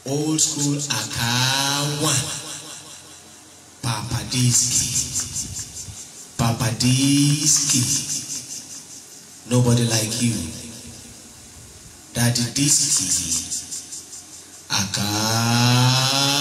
Old school Akawa Papadiski. Nobody like you. Daddy Diski Akawa.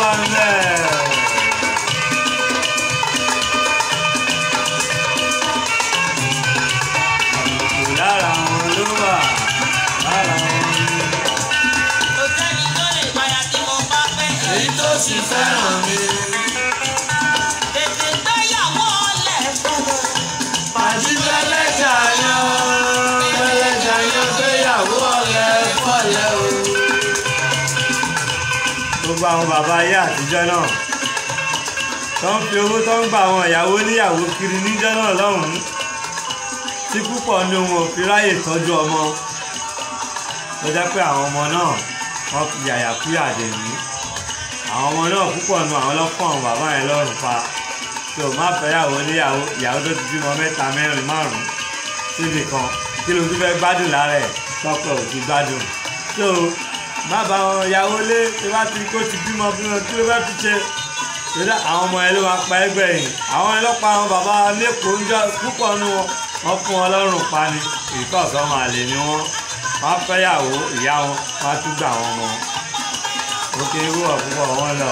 wà ńlẹ̀. Àbùkù lára wọn ló wà lára wọn ni. Kò sẹ́ni tó lè gbàyà tí mo bá fẹ́. Èyí tó sì fẹ́ràn mi. Tètè gbéyàwó ọ̀lẹ̀ fọlọ́. Pàdí bẹ́lẹ́jà yan gbéyàwó ọ̀lẹ́ fọ̀lẹ́ o. Gbogbo àwọn bàbá ayé àtijọ́ náà tó ń fi owó tó ń gba àwọn ìyàwó níyàwó kiri níjọ́ náà lọ́hùn-ún tí púpọ̀ ní wọn ò fi ráyè tọ́jú ọmọ ló jẹ́ pé àwọn ọmọ náà wọ́n fi yàyàkúyà dè ní àwọn ọmọ náà púpọ̀ nu àwọn lọ́pọ̀ àwọn bàbá yẹn lọ́rùn pa tí o má fẹ́ yàwó níyàwó ìyàwó tó ti bímọ 3 4 5 síbi kan kí ló tún fẹ́ gbádùn lára ẹ̀ tọ́pọ̀ ò ti gbádùn tó má bá wọn yàwó lé tí wá ti kó ti bímọ kí ló fẹ́ fi ṣe ìdá àwọn ọmọ ẹ ló máa pa ẹgbẹ́ yìí àwọn ọlọ́pàá àwọn bàbá lẹ́kọ̀ọ́ ń jọ púpọ̀ nu wọn fún wọn lọ́rùn pa ni ìkọ̀sọ́ máa lè ní wọn wọ́n fẹ́ yàwó ìyá wọn wọ́n á tún gbà wọn mọ́ òkè wúwọ̀ púpọ̀ wọn lọ.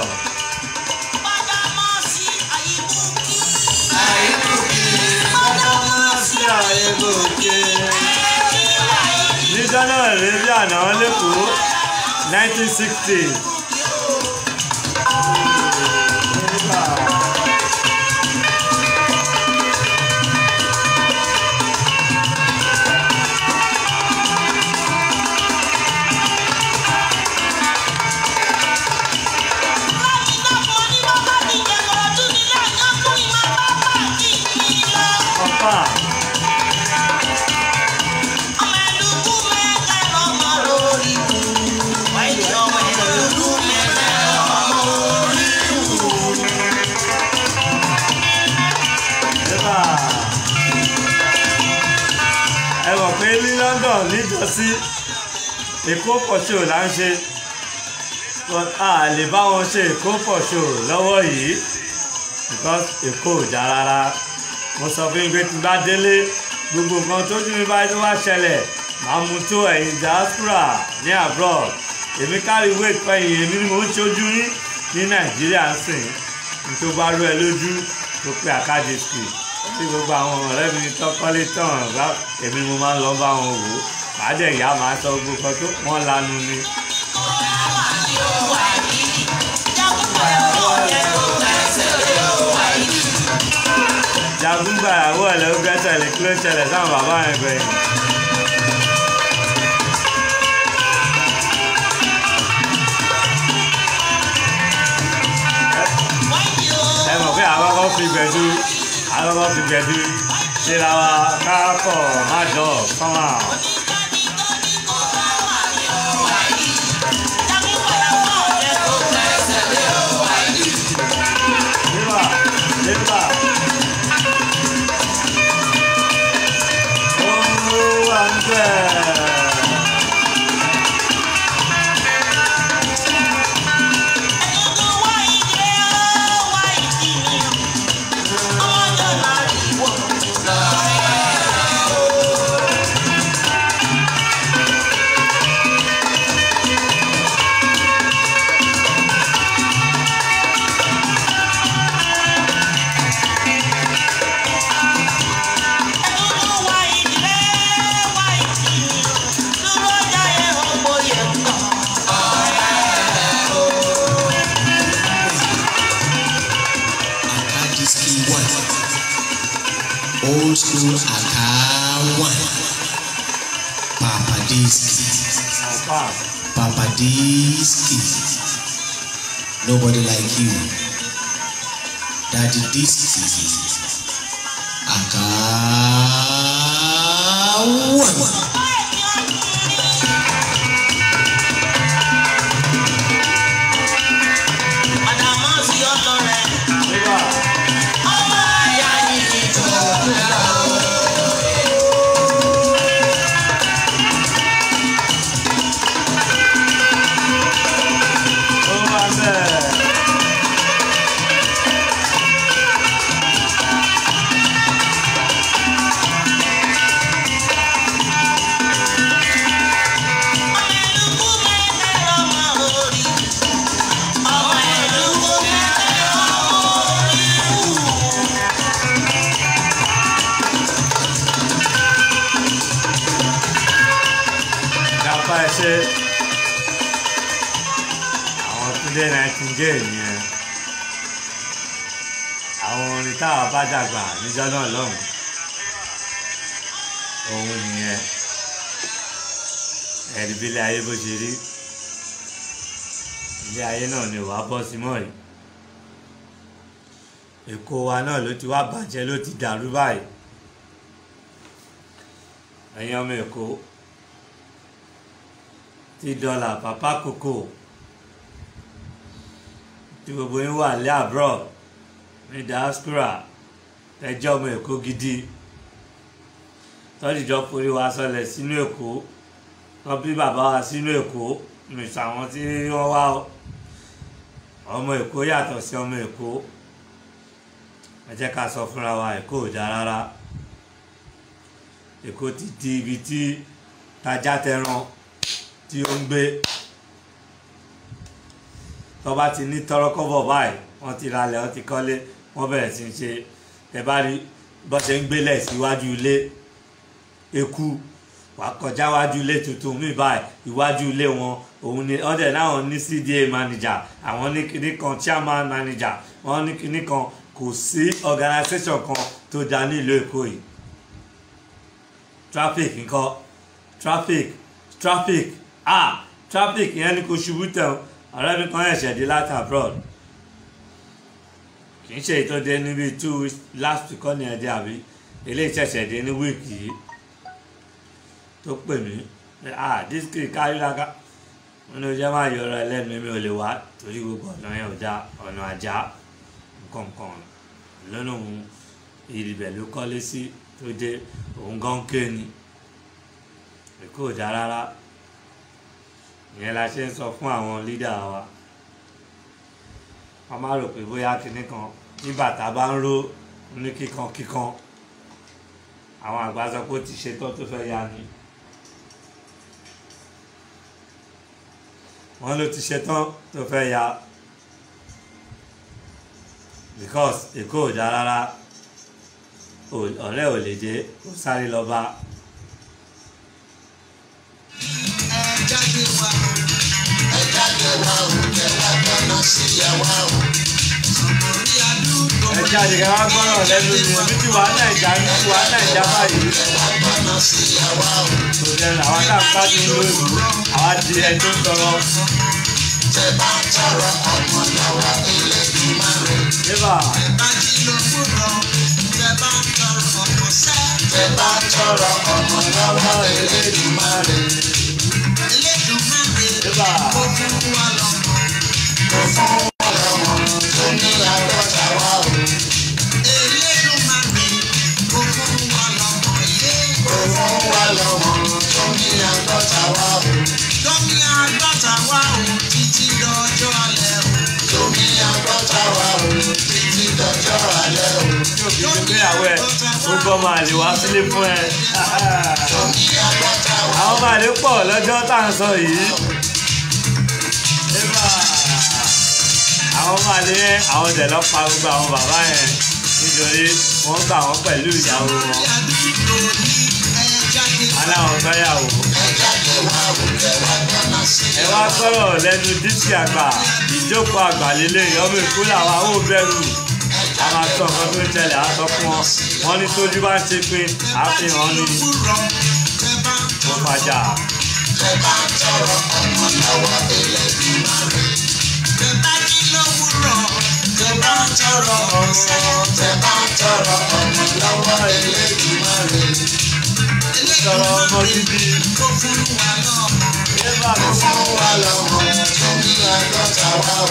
Níjọ́ náà rèé bí àná lẹ́kọ̀ọ́ 1960. Ẹ mọ̀ pé ní London níjọ́sí Èkó pọ̀ show là ń ṣe a lè bá wọn ṣe Èkó pọ̀ show lọ́wọ́ yìí because Èkó ò já rárá mo sọ fún yín pé tí bá délé gbogbo nǹkan tójú mi báyìí tó wá ṣẹlẹ̀ máa mú tó ẹ̀yin diaspora ní abroad èmi kárí weight pẹ̀yìn èmi ni mo ń ṣojú yín ní Nàìjíríà ń sìn nítorí bá rú ẹ lójú tó pé àkájẹsì tí gbogbo àwọn ọ̀rẹ́ mi tọ́kọ́lé tán bá èmi mo máa ń lọ bá wọn wò ó pàdé ìyá máa sọ gbogbo kan tó wọ́n lanu ni. Jagungbà ìyàwó ẹ̀ ló gbẹ́sẹ̀ lè kí ló ṣẹlẹ̀ sáwọn bàbá yẹn gbẹ̀yìn. Ẹ mọ̀ pé àkọ́kọ́ fi gbẹ̀dú ṣera wa káàpọ̀ má dọ̀ kọ́mà. Nígbà ó wà ń bẹ̀. Old school Akawa. Papadiski. Nobody like you. Daddy Diski. Akawa. Túndé àwọn Túndé Nightingale nìyẹn àwọn orin táwa bá dàgbà níjọ́ náà lọ́hùn òun nìyẹn ẹ̀rí bí ilé ayé bó ṣe rí ilé ayé náà ni wàá bọ́ sí mọ́ yìí Èkó wa náà ló ti wá bàjẹ́ ló ti dàrú báyìí ẹ̀yin ọmọ Èkó tí dọ́là pàpà kòkò tí gbogbo yín wà lé abroad ní diaspora tẹjọ́ ọmọ Èkó gidi tọ́jìjọ́ forí wa sọlẹ̀ sínú Èkó wọ́n bí bàbá wa sínú Èkó mìsà àwọn tí wọ́n wá ọmọ Èkó yàtọ̀ sí ọmọ Èkó ẹ jẹ́ ká sọ fúnra wa Èkó ò dáa rárá Èkó ti di ibi tí tajá tẹran tí ó ń gbé tó bá ti ní tọrọkọ́bọ̀ báyìí wọ́n ti ralẹ̀ wọ́n ti kọ́lé wọ́n bẹ̀rẹ̀ sí í ṣe ẹ bá rí bó ṣe ń gbélẹ̀ síwájú ilé eku wàá kọjá wájú ilé tuntun mi báyìí iwájú ilé wọn òun ni ọdẹ náà ní CDA manager àwọn ní kinní kan chairman manager wọ́n ní kinní kan kò sí organisation kan tó dá nílùú Èkó yìí traffic nǹkan traffic traffic yẹn ni kò ṣubú tẹ̀ ọ̀rẹ́ mi kan ẹ̀ṣẹ̀ dé láti abroad kì í ṣe ìtọ́jú níbi 2 weeks last week kọ́ ni ẹ̀dẹ́ àbí eléyìí ṣẹ̀ṣẹ̀ dé ní week yìí tó pè mí district káríláká wọn ni ó jẹ́ máa yọrọ ẹlẹ́nu mi ò lè wá torí gbogbo ọ̀nà yẹn ò dá ọ̀nà àjá nǹkan lọ́nà òun ìrìbẹ̀ ló kọ́lé sí tó dé òun gan ké ni Èkó ò dá rárá ìyẹn la ṣe ń sọ fún àwọn lídà wa wọ́n má rò pé bóyá kinní kan ní bàtà bá ń ró ní kíkan àwọn àgbà sọ pé ó ti ṣetán tó fẹ́ yá ni wọ́n ló ti ṣetán tó fẹ́ yá because Èkó ò dá rárá ọ̀rẹ́ ò lè dé ó sáré lọ bá. ẹ jáde wá o kẹ wá gbọ́nà sí yàwá o. ẹ jáde kẹ wá gbọ́nà lẹ́nu ni omi tí wàá Nàìjà báyìí. tó dẹnu àwọn tá a bá ti ń lóyún àwa di ẹni tó ń tọrọ. tẹ bá ń tọrọ ọmọ lọ́wọ́ Elédùmarè. Eba. tẹ bá ń tọrọ ọmọ lọ́wọ́ Elédùmarè. Eba. kò fún wa lọ́mọ tó ní àgọ́ta wa o. Elédùmarè kò fún wa lọ́mọ yé. kò fún wa lọ́mọ tó ní àgọ́ta wa o. tó ní àgọ́ta wa o títí dọjọ́ alẹ́ o. tó ní àgọ́ta wa o títí dọjọ́ alẹ́ o. yóò fi ìgbéyàwó ẹ gbogbo ọmọ àlè wá sílé fún ẹ. tó ní àgọ́ta wa o. àwọn ọmọ àlè pọ̀ lọ́jọ́ tá à ń sọ yìí. àwọn ọmọ àlè yẹn àwọn ọdẹ lọ pa gbogbo àwọn bàbá yẹn nítorí wọ́n gbà wọ́n pẹ̀lú ìyàwó wọn. aláwọn fẹ́yàwó. ẹ wá sọ̀rọ̀ lẹ́nu dísì àgbà ìjókòó àgbà lélẹ̀ ọmọ Èkó làwọn àwọn ò bẹ̀rù. a máa sọ nǹkan tó ń ṣẹlẹ̀ á sọ fún wọn wọ́n ní tójú bá ń ṣe pé àfihàn ni wọ́n fàjà. tẹ bá ń tọrọ ọmọ lọ́wọ́ Elédùmarè. tẹ bá jí lówùúrọ̀ tẹ bá ń tọrọ ọ̀sán tẹ bá ń tọrọ ọmọ lọ́wọ́ Elédùmarè. sọ̀rọ̀ ọmọ bíbí. kó fún wa lọ́mọ. Eba kó fún wa lọ́mọ tó ní àgọ́ta wa o.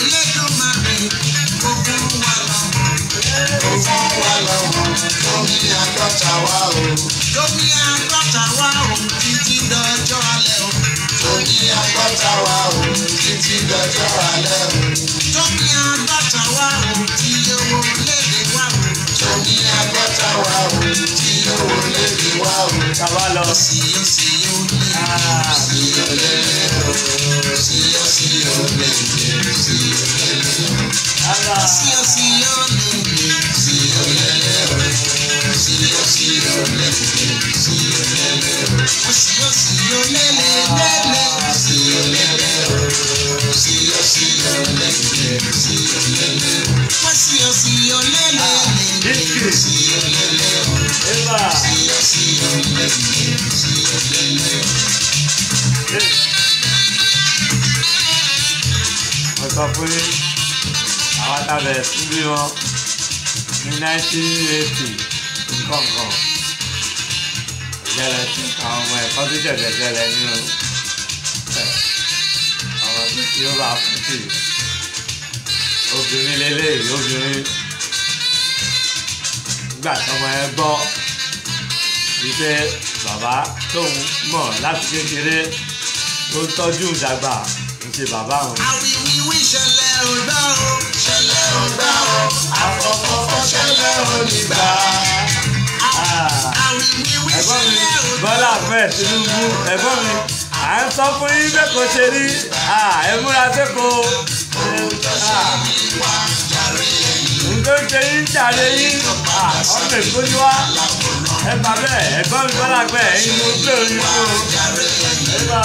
Elédùmarè kó fún wa lọ́mọ. kó fún wa lọ́mọ tó ní àgọ́ta wa o. tó ní àgọ́ta wa o títí dọjọ́ alẹ́ o. tó ní àgọ́ta wa o títí dọjọ́ alẹ́ o. tó ní àgọ́ta wa o tí owó lédè wa o. tó ní àgọ́ta wa o tí owó lédè wa o. Kábà lọ. sí o sí o lé sí o lé o sí o sí o lé sí o lé o. Ala. sí o sí o lé sí o lé o sí o sí o lé sí o lé o. sí o sí o lé. sọ fún yín àwọn atábẹ̀ sí bí wọn ní 1980 nǹkan ìjẹ́lẹ̀ tí àwọn ọmọ ẹ̀kọ́ tó ṣẹ̀ṣẹ̀ ṣẹlẹ̀ ní o àwọn tó ti ó bá fún sí obìnrin lélẹ́yìí obìnrin nígbà tọmọ ẹ gbọ́ wípé bàbá tóun mọ̀ láti kékeré tó ń tọ́jú ìdàgbà ń ṣe bàbá òun. àwìwíwí ṣẹlẹ̀ ò gbà ó ṣẹlẹ̀ ò gbà ó àfọ̀fọ̀fọ̀ ṣẹlẹ̀ ò ní gbà. àwìwíwí ṣẹlẹ̀ ò gbà ó. Bọ́lá Ahmed Tinubu ẹ̀gbọ́n mi à ń sọ fún yín bẹ́ẹ̀ kò ṣe rí ẹ múra sẹ́kọ̀ọ́ nǹkan ṣe yín jàre yín ọmọ èkó ni wá ẹ bá bẹ́ẹ̀ ẹ̀gbọ́n mi Bọ́lá Ahmed ẹ̀yin mo gbé orin fún o ẹ bá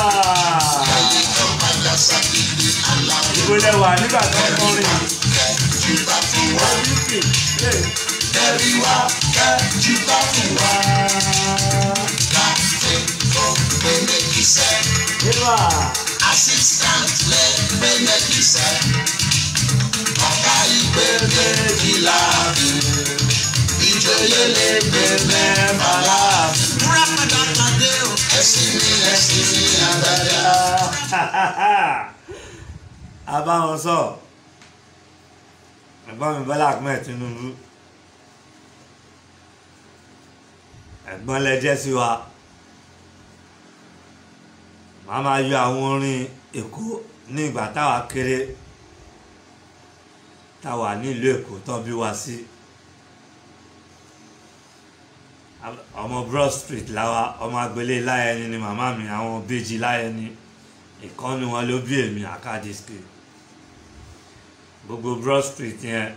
ìbò lẹ wà nígbà tó ń kọrin Ẹ̀rí wa ẹ̀ jùbá fún wa. Assistant lè gbé méjìṣẹ́. Ọ̀gá ìgbé méjìlá. Ìjòyè lè gbé mẹ́fà láàbù. Múra padà pàdé o. Ẹ̀sìn mi àgbàdá. a bá wọn sọ ẹ̀gbọ́n mi Bọ́lá Ahmed Tinubu ẹ̀gbọ́n lẹ jẹ́ sí wa màá máa yọ àwọn orin Èkó ní ìgbà táwa kéré táwa nílùú Èkó tán bí wa sí ọmọ Broad Street láwa ọmọ Agbélé Láyẹni ni màmá mi àwọn Bèjì Láyẹni ìkànnì wọn ló bí èmi Àkàdìsíkì gbogbo Broad Street yẹn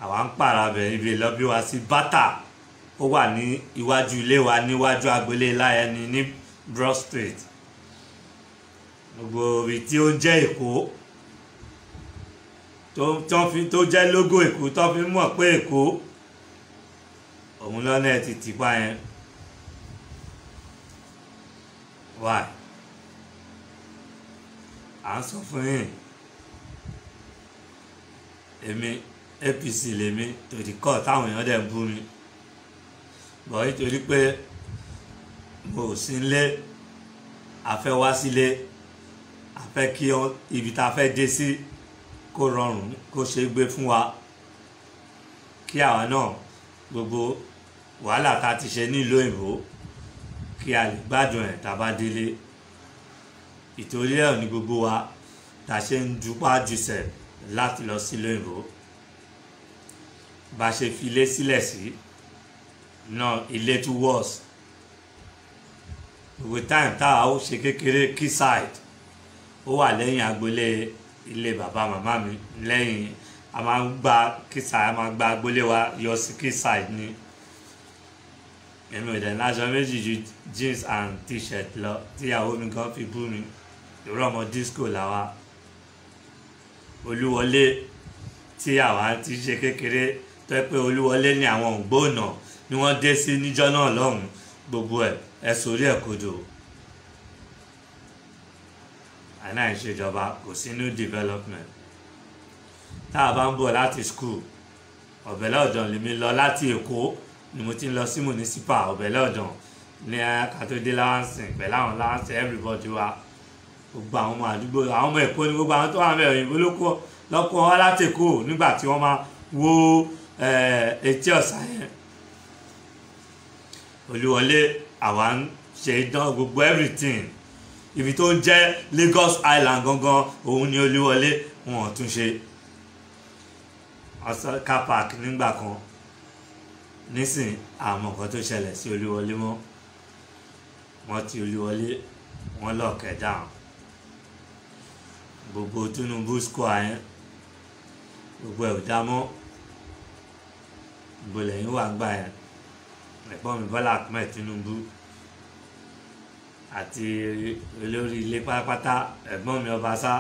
àwa ń pààrà bẹ̀ ibi lọ́bí wa sí Bátà ó wà ní iwájú ilé wa níwájú Agbélé Láyẹni ní Broad Street gbogbo ibi tí ó ń jẹ́ Èkó tó jẹ́ lógò Èkó tó fi mọ̀ pé Èkó òun lọ́nà ẹ̀ ti tìpa yẹn why à ń sọ fún yín èmi APC lèmi tòdì kọ́ táwọn èèyàn dẹ̀ ń bú mi bọ̀ nítorí pé mo ò sí nílé a fẹ́ wá sílé a fẹ́ kí ibi tá a fẹ́ dé sí kó rọrùn kó ṣe gbé fún wa kí àwa náà gbogbo wàhálà tá a ti ṣe nílùú òyìnbó kí a lè gbádùn ẹ̀ tá a bá délé ìtorí ẹ̀ ní gbogbo wa tá a ṣe ń dupá jùsẹ̀ láti lọ sí lóyìnbó bá a ṣe fi ilé sílẹ̀ sí náà ilé tún worse gbogbo time táwa ó ṣe kékeré Quayside ó wà lẹ́yìn agboolé ilé bàbá màmá mi lẹ́yìn a máa ń gba Quayside a máa gba agboolé wa yọ sí Quayside ní èmi ò dẹ̀ láṣọ méjì ju jeans and t-shirt lọ tíyàwó mi kan fi bú mi ìró ọmọ disco làwa Olúwọlé tí àwa ti ṣe kékeré tó yẹ pé Olúwọlé ní àwọn ògbóònà ni wọ́n dé sí níjọ́ náà lọ́hùn gbogbo ẹ̀ sórí ẹ̀ kodò àná ìṣèjọba kò sí new development tá a bá ń bọ̀ láti school Ọ̀bẹ̀lẹ̀ Ọ̀dàn lèmi lọ láti Èkó ni mo ti ń lọ sí municipal Ọ̀bẹ̀lẹ̀ Ọ̀dàn ní kàtódé láwánsìn pẹ̀lú àwọn láwánsìn everybody wa gbogbo àwọn ọmọ àdúgbò àwọn ọmọ Èkó ni gbogbo àwọn tó wà mẹ́rin òyìnbó lọ́kọ́ wá láti Èkó nígbà tí wọ́n máa wo Etí Ọ̀sà yẹn Olúwọlé àwa ń ṣe dán gbogbo everything ibi tó ń jẹ́ Lagos Island gangan òun ni Olúwọlé wọn ò tún ṣe car park nígbà kan nísìn àmọ́ nǹkan tó ṣẹlẹ̀ sí Olúwọlé mọ́ wọ́n ti Olúwọlé wọ́n lọ́ọ̀kẹ́ dáhùn gbogbo Tinubu square yẹn gbogbo ẹ̀ ò dá mọ́ gbogbo lẹ́yìn wà gbà yẹn ẹ̀gbọ́n mi Bọ́lá Ahmed Tinubu àti olórí ilé pátápátá ẹ̀gbọ́n mi Ọbaṣá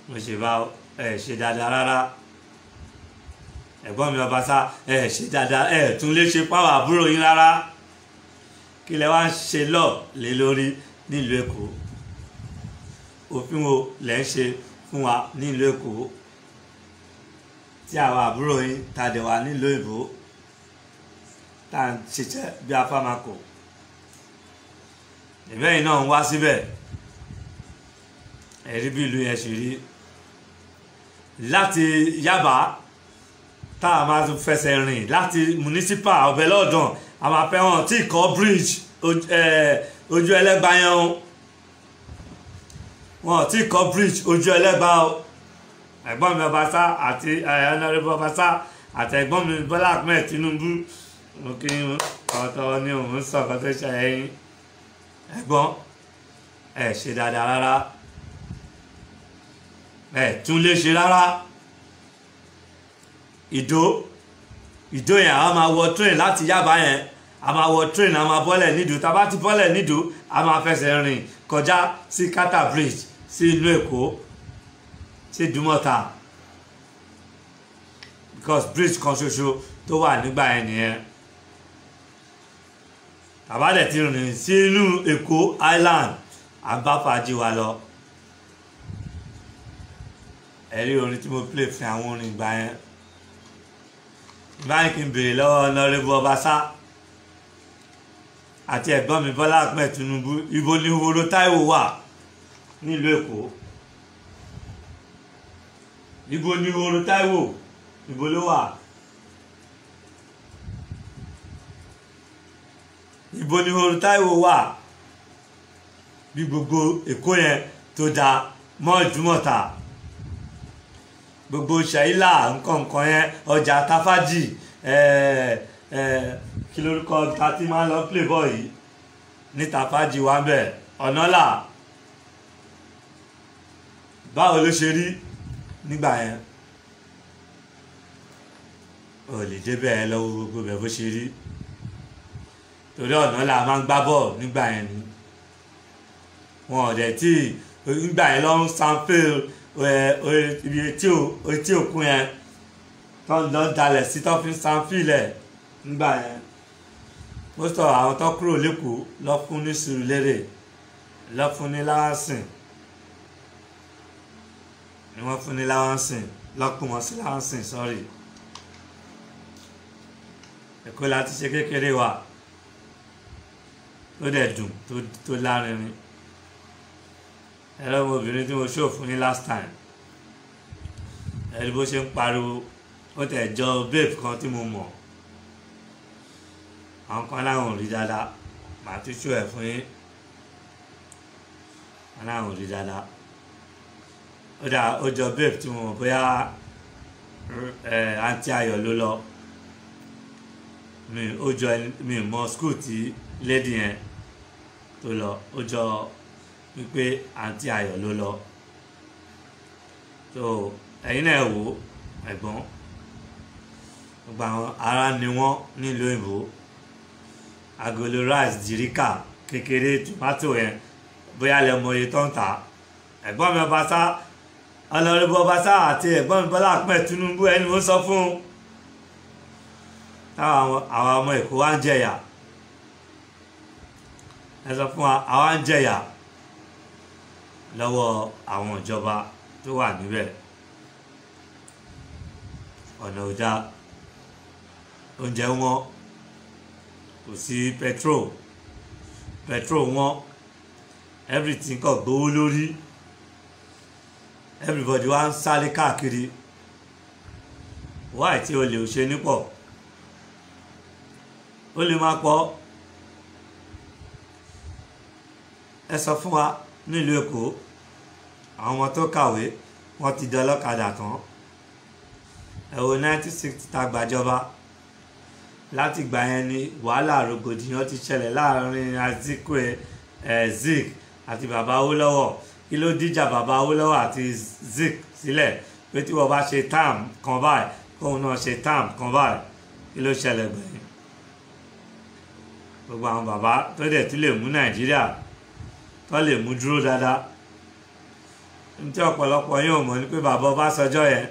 mo ṣe bá ẹ̀ ṣe dáadáa rárá ẹ̀gbọ́n mi Ọbaṣá ẹ̀ ṣe dáadáa ẹ̀ tún lè ṣe páwà àbúrò yín rárá kí lẹ wá ń ṣe lọ lé lórí nílùú Èkó òfin wo lẹ ń ṣe fún wa nílùú Èkó tí àwọn àbúrò yín ta dẹ̀ wà nílùú Èbó tá à ń ṣiṣẹ́ bí afámakò ìbẹ́yìn náà ń wá síbẹ̀ ẹ̀rí bí ìlú yẹn ṣe rí láti Yaba tá a máa tún fẹsẹ̀ rìn láti municipal Ọbẹ̀lọ́dàn a máa fẹ́ wọn tí kọ́ bridge ojú Ẹlẹ́gbà yẹn o wọn tí kọ́ bridge ojú Ẹlẹ́gbà o ẹ̀gbọ́n mi Ọbaṣá àti Honorable Ọbaṣá àti ẹ̀gbọ́n mi Bọ́lá Ahmed Tinubu mo kí ọ̀tọ̀ ni òun sọ ọ̀kan tó ṣe ẹ̀yìn ẹ̀gbọ́n ẹ̀ ṣe dáadáa rárá ẹ̀ tún lè ṣe rárá ìdó yẹn a máa wọ train láti Yaba yẹn a máa wọ train a máa bọ́lẹ̀ nídò tá a bá ti bọ́lẹ̀ nídò a máa fẹsẹ̀ rìn kọjá sí Kata Bridge sí ìlú Èkó sí Ìdúmọ̀tà because bridge kan ṣoṣo tó wà nígbà yẹn nìyẹn àbádẹ̀ ti rìn sí inú Èkó Island àbáfàájì wa lọ ẹ̀rí orin tí mo play fún àwọn orin ìgbà yẹn báyìí kí n béèrè lọ́wọ́ Honorable Ọbaṣá àti ẹ̀gbọ́n mi Bọ́lá Ahmed Tinubu ibo ni Horo Táíwò wà nílùú Èkó ibo ni Horo Táíwò ibo ló wà ibo ni Horo Táíwò wà bí gbogbo Èkó yẹn tó da mọ́ Ìdúmọ̀tà gbogbo ṣàìlà nǹkan yẹn ọjà Tafaji kí lórúkọ tàti máa ń lọ play ball yìí ní Tafaji wà ń bẹ̀ ọ̀nàlà báwo ló ṣe rí nígbà yẹn ò lè débẹ̀ ẹ lọ́wọ́ gbogbo bẹ̀ bó ṣe rí torí ọ̀nàlà máa ń gbá bọ́ọ̀ nígbà yẹn ni wọn ò dẹ̀ tí nígbà yẹn lọ́rùn sanfield ibi etí òkun yẹn tó ń lọ dalẹ̀ sí tó fi ń sanfilẹ̀ nígbà yẹn most of àwọn tó kúrò lẹ́kọ̀ọ́ lọ fún ní Sùúrùlérè lọ fún ní Láwánsìn ni wọ́n fún ní Láwánsìn lọ́kùn wọn sí Láwánsìn sorry Èkó láti ṣe kékeré wa tó dẹ̀ dùn tó lárinrin ẹ̀rọ ọmọbìnrin tí mo ṣó fún ní last time ẹ̀rí bó ṣe ń pariwo ó tẹ̀ jọ babe kan tí mo mọ̀ àwọn kan láwọn ò rí dáadáa màá tún ṣó ẹ̀ fún yín wọn láwọn ò rí dáadáa ó jọ babe tí mo mọ̀ bóyá àǹtí Ayọ̀ ló lọ mi mọ school tí lady yẹn tó lọ ó jọ wípé àǹtí Ayọ̀ ló lọ so ẹ̀yin náà wò ẹ̀gbọ́n gbogbo àwọn ará ni wọ́n nílùú òyìnbó agolo rice jìríkà kékeré tomato yẹn bóyá lè mọ iye tó ń tà ẹ̀gbọ́n mi Ọbaṣá Honorable Ọbaṣá àti ẹ̀gbọ́n mi Bọ́lá Ahmed Tinubu ẹni mo sọ fún táwọn àwọn ọmọ Èkó wá ń jẹyà ẹ sọ fún wa àwa ń jẹyà lọ́wọ́ àwọn ìjọba tó wà níbẹ̀ ọ̀nà ò dáa oúnjẹ wọn kò sí petrol wọn everything kò gbówó lórí everybody wá ń sáré káàkiri wáì tí olè ò ṣe nípọ̀ ó lè máa pọ̀ ẹ sọ fún wa nílùú Èkó àwọn ọmọ tó kàwé wọ́n ti dọlọ́kadà tán ẹ wo 1960 tá gbàjọba láti gbà yẹn ni wàhálà rògbòdìyàn ti ṣẹlẹ̀ láàrin Azikwe Zik àti bàbá Awólọ́wọ̀ kí ló díjà bàbá Awólọ́wọ̀ àti Zik sílẹ̀ pé tí wọ́n bá ṣe tam kan báyìí kóun náà ṣe tam kan báyìí kí ló ṣẹlẹ̀ gbẹ̀yìn gbogbo àwọn bàbá tó dẹ̀ tún lè mú Nàìjíríà tó lè mú dúró dáadáa ní tí ọ̀pọ̀lọpọ̀ yóò mọ̀ ní pé bàbá Ọbásanjọ́ yẹn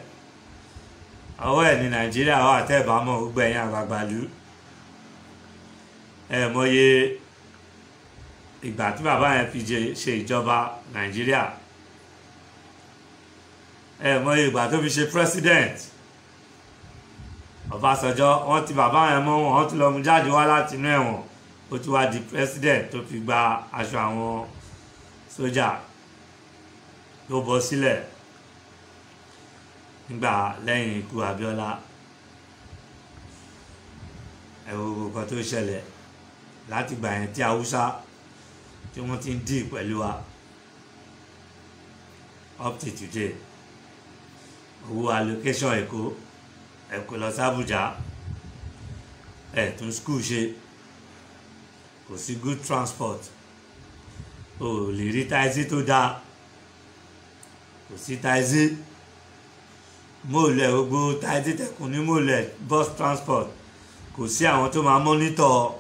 ọwọ́ ẹ̀ ní Nàìjíríà wà tẹ́ẹ̀bámọ̀ gbogbo ẹ̀yìn àgbàgbàlú ẹ̀ mọye ìgbà tí bàbá yẹn fi ṣe ìjọba Nàìjíríà mọ ìgbà tó fi ṣe president Ọbásanjọ́ wọ́n ti bàbá yẹn mọ́ wọn ti lọ mú jáde wá láti inú ẹ̀wọ̀n ó ti wá di president tó fi gba aṣọ àwọn sójà tó bọ́ sílẹ̀ nígbà lẹ́yìn ikú Abíọ́lá gbogbo kan tó ṣẹlẹ̀ láti gbà yẹn tí Haúsá tí wọ́n ti ń dì pẹ̀lú wa up to today owó allocation Èkó lọ sí Àbújá tún school ṣe kò sí good transport o lè rí táìsì tó dáa kò sí táìsì mọ́ọ̀lẹ̀ gbogbo táìsì tẹ̀kùn ní mọ́ọ̀lẹ̀ bus transport kò sí àwọn tó máa mọ́nítọ̀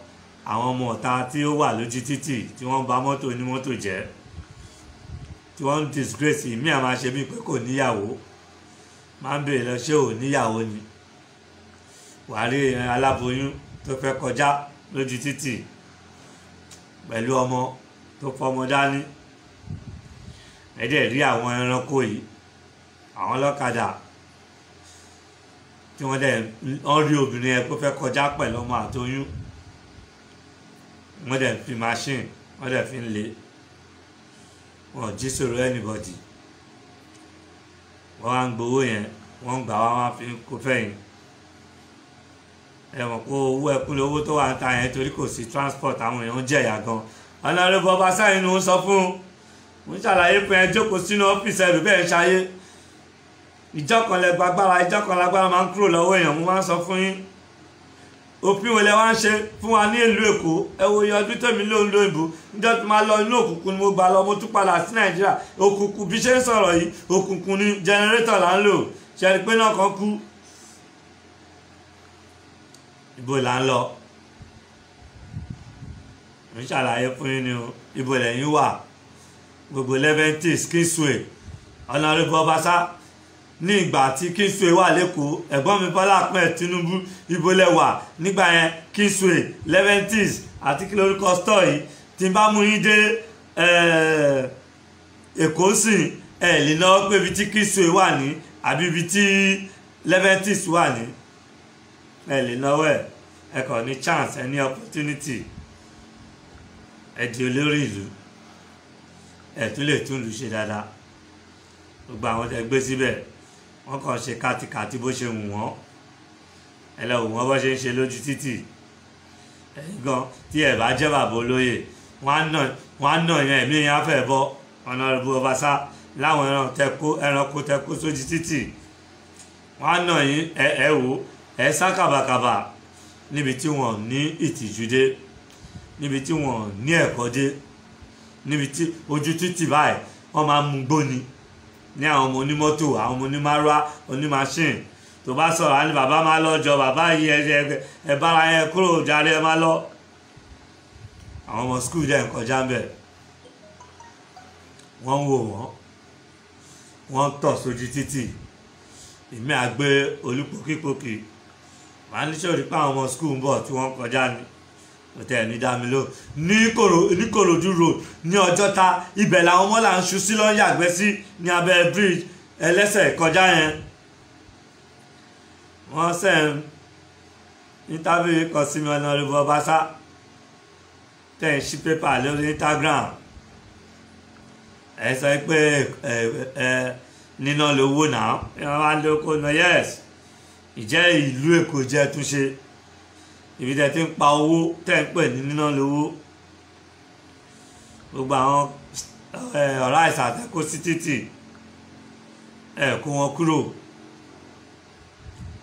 àwọn ọmọ ọ̀tá tí ó wà lójú títì tí wọ́n bà mọ́tò onímọ́tò jẹ́ tí wọ́n ń disgrace ìmí àmà ṣe bíi pé kò níyàwó máa ń bèèrè lọ ṣé ò níyàwó ni wàá rí aláboyún tó fẹ́ kọjá lójú títì pẹ̀lú ọmọ tó fọmọ dání ẹ̀dẹ̀ rí àwọn ẹranko yìí àwọn ọlọ́kadà tí wọ́n rí obìnrin ẹ̀ tó fẹ́ kọjá pẹ̀lú ọmọ àtoyún wọ́n dẹ̀ fi machine wọ́n dẹ̀ fi ń lé wọn jí sọ̀rọ̀ anybody wọ́n wá ń gbowó yẹn wọ́n ń gbà wá fi ń kó fẹ́yìn ẹ̀wọ̀n kó owó ẹkún lówó tó wà ń ta yẹn torí kò sí transport àwọn èèyàn jẹ̀yà gan Honorable Ọbaṣá ni ó sọ fún un ṣàlàyé pé ẹ jókòó sínú ọ́fíìsì ẹ̀rù bẹ́ẹ̀ ṣayé ìjọ kan lẹ́gbàgbára ìjọ kan lágbára máa ń kúrò lọ́wọ́ èèyàn mo máa ń sọ fún yín òfin olè wá ń ṣe fún wa ní ìlú Èkó ẹ wo iye ọdún tèmi ló ń lo ìbò níjọ́ tí máa lọ inú òkùnkùn ni mo gbà lọ mo tún padà sí Nàìjíríà òkùnkùn bí ṣe ń sọ̀rọ̀ yìí òkùnkùn ni jẹnẹrétọ̀ là ń lò ṣe rí pé náà kan kú ibo là ń lọ mo ń ṣàlàyé fún yín ni o ibo lẹ́yìn wà gbogbo Leventis Kingsway Honorable Ọbaṣá ní ìgbà tí Kingsway wà lẹ́kọ̀ọ́ ẹ̀gbọ́n mi Bọ́lá Ahmed Tinubu ibo lẹ wà nígbà yẹn Kingsway Leventis àti kí lórúkọ store yìí tí n bá mú yín dé Èkó sìn lè náwó pé ibi tí Kingsway wà ní àbí ibi tí Leventis wà ní lè náwó ẹ kàn ní chance ẹ ní opportunity ẹ di olórí ìlú ẹ tún lè tún lù ṣe dáadáa gbogbo àwọn tẹ gbé síbẹ̀ wọ́n kàn ṣe kátikàti bó ṣe wù wọ́n ẹ lọ wù wọ́n bó ṣe ń ṣe lójú títì ẹ̀yin gan tí ẹ bá jẹ́ bàbá olóyè wọ́n á nà yẹn ẹ̀mí yẹn á fẹ́ bọ́ Honorable Ọbaṣá láwọn ẹranko tẹkó sójú títì wọ́n á nà yín ẹ wò ẹ sá kàbàkàbà níbi tí wọ́n ní ìtìjú dé níbi tí wọ́n ní ẹ̀kọ́ dé níbi tí ojú títì báyìí wọ́n máa mú gbóni ní àwọn ọmọ onímọ́tò àwọn ọmọ onímárúwá onímáṣíìn tó bá sọ̀rọ̀ á ní bàbá máa lọ́jọ́ bàbá yìí ẹ bára yẹn kúrò jáde ẹ má lọ àwọn ọmọ skul dẹ̀ ń kọjá ń bẹ̀ wọ́n ń wò wọ́n ń tọ̀ sójú títì ìmí àgbé olúpòkípòkì màá ní sọ̀rí pé àwọn ọmọ skul ń bọ̀ tí wọ́n kọjá ní òtẹ́ ní dámiló ní Ìkòròdú road ní Ọjọ́ta ibẹ̀ làwọn ọmọ là ń ṣu sí lọ́n yàgbẹ́ sí ní abẹ́ bridge ẹlẹ́sẹ̀ kọjá yẹn wọ́n sẹ̀ ń interview kan sí mi Honorable Ọbaṣá tẹ̀ ń ṣí pépà lórí Instagram ẹ sọ pé níná lówó náà ẹ wá lóko náà yes ìjẹ́ ìlú Èkó jẹ́ túnṣe ibi tẹ́ ti ń pa owó tẹ́ ń pè ní níná lówó gbogbo àwọn ọ̀rá ìsàtẹ́kó sí títì kó wọn kúrò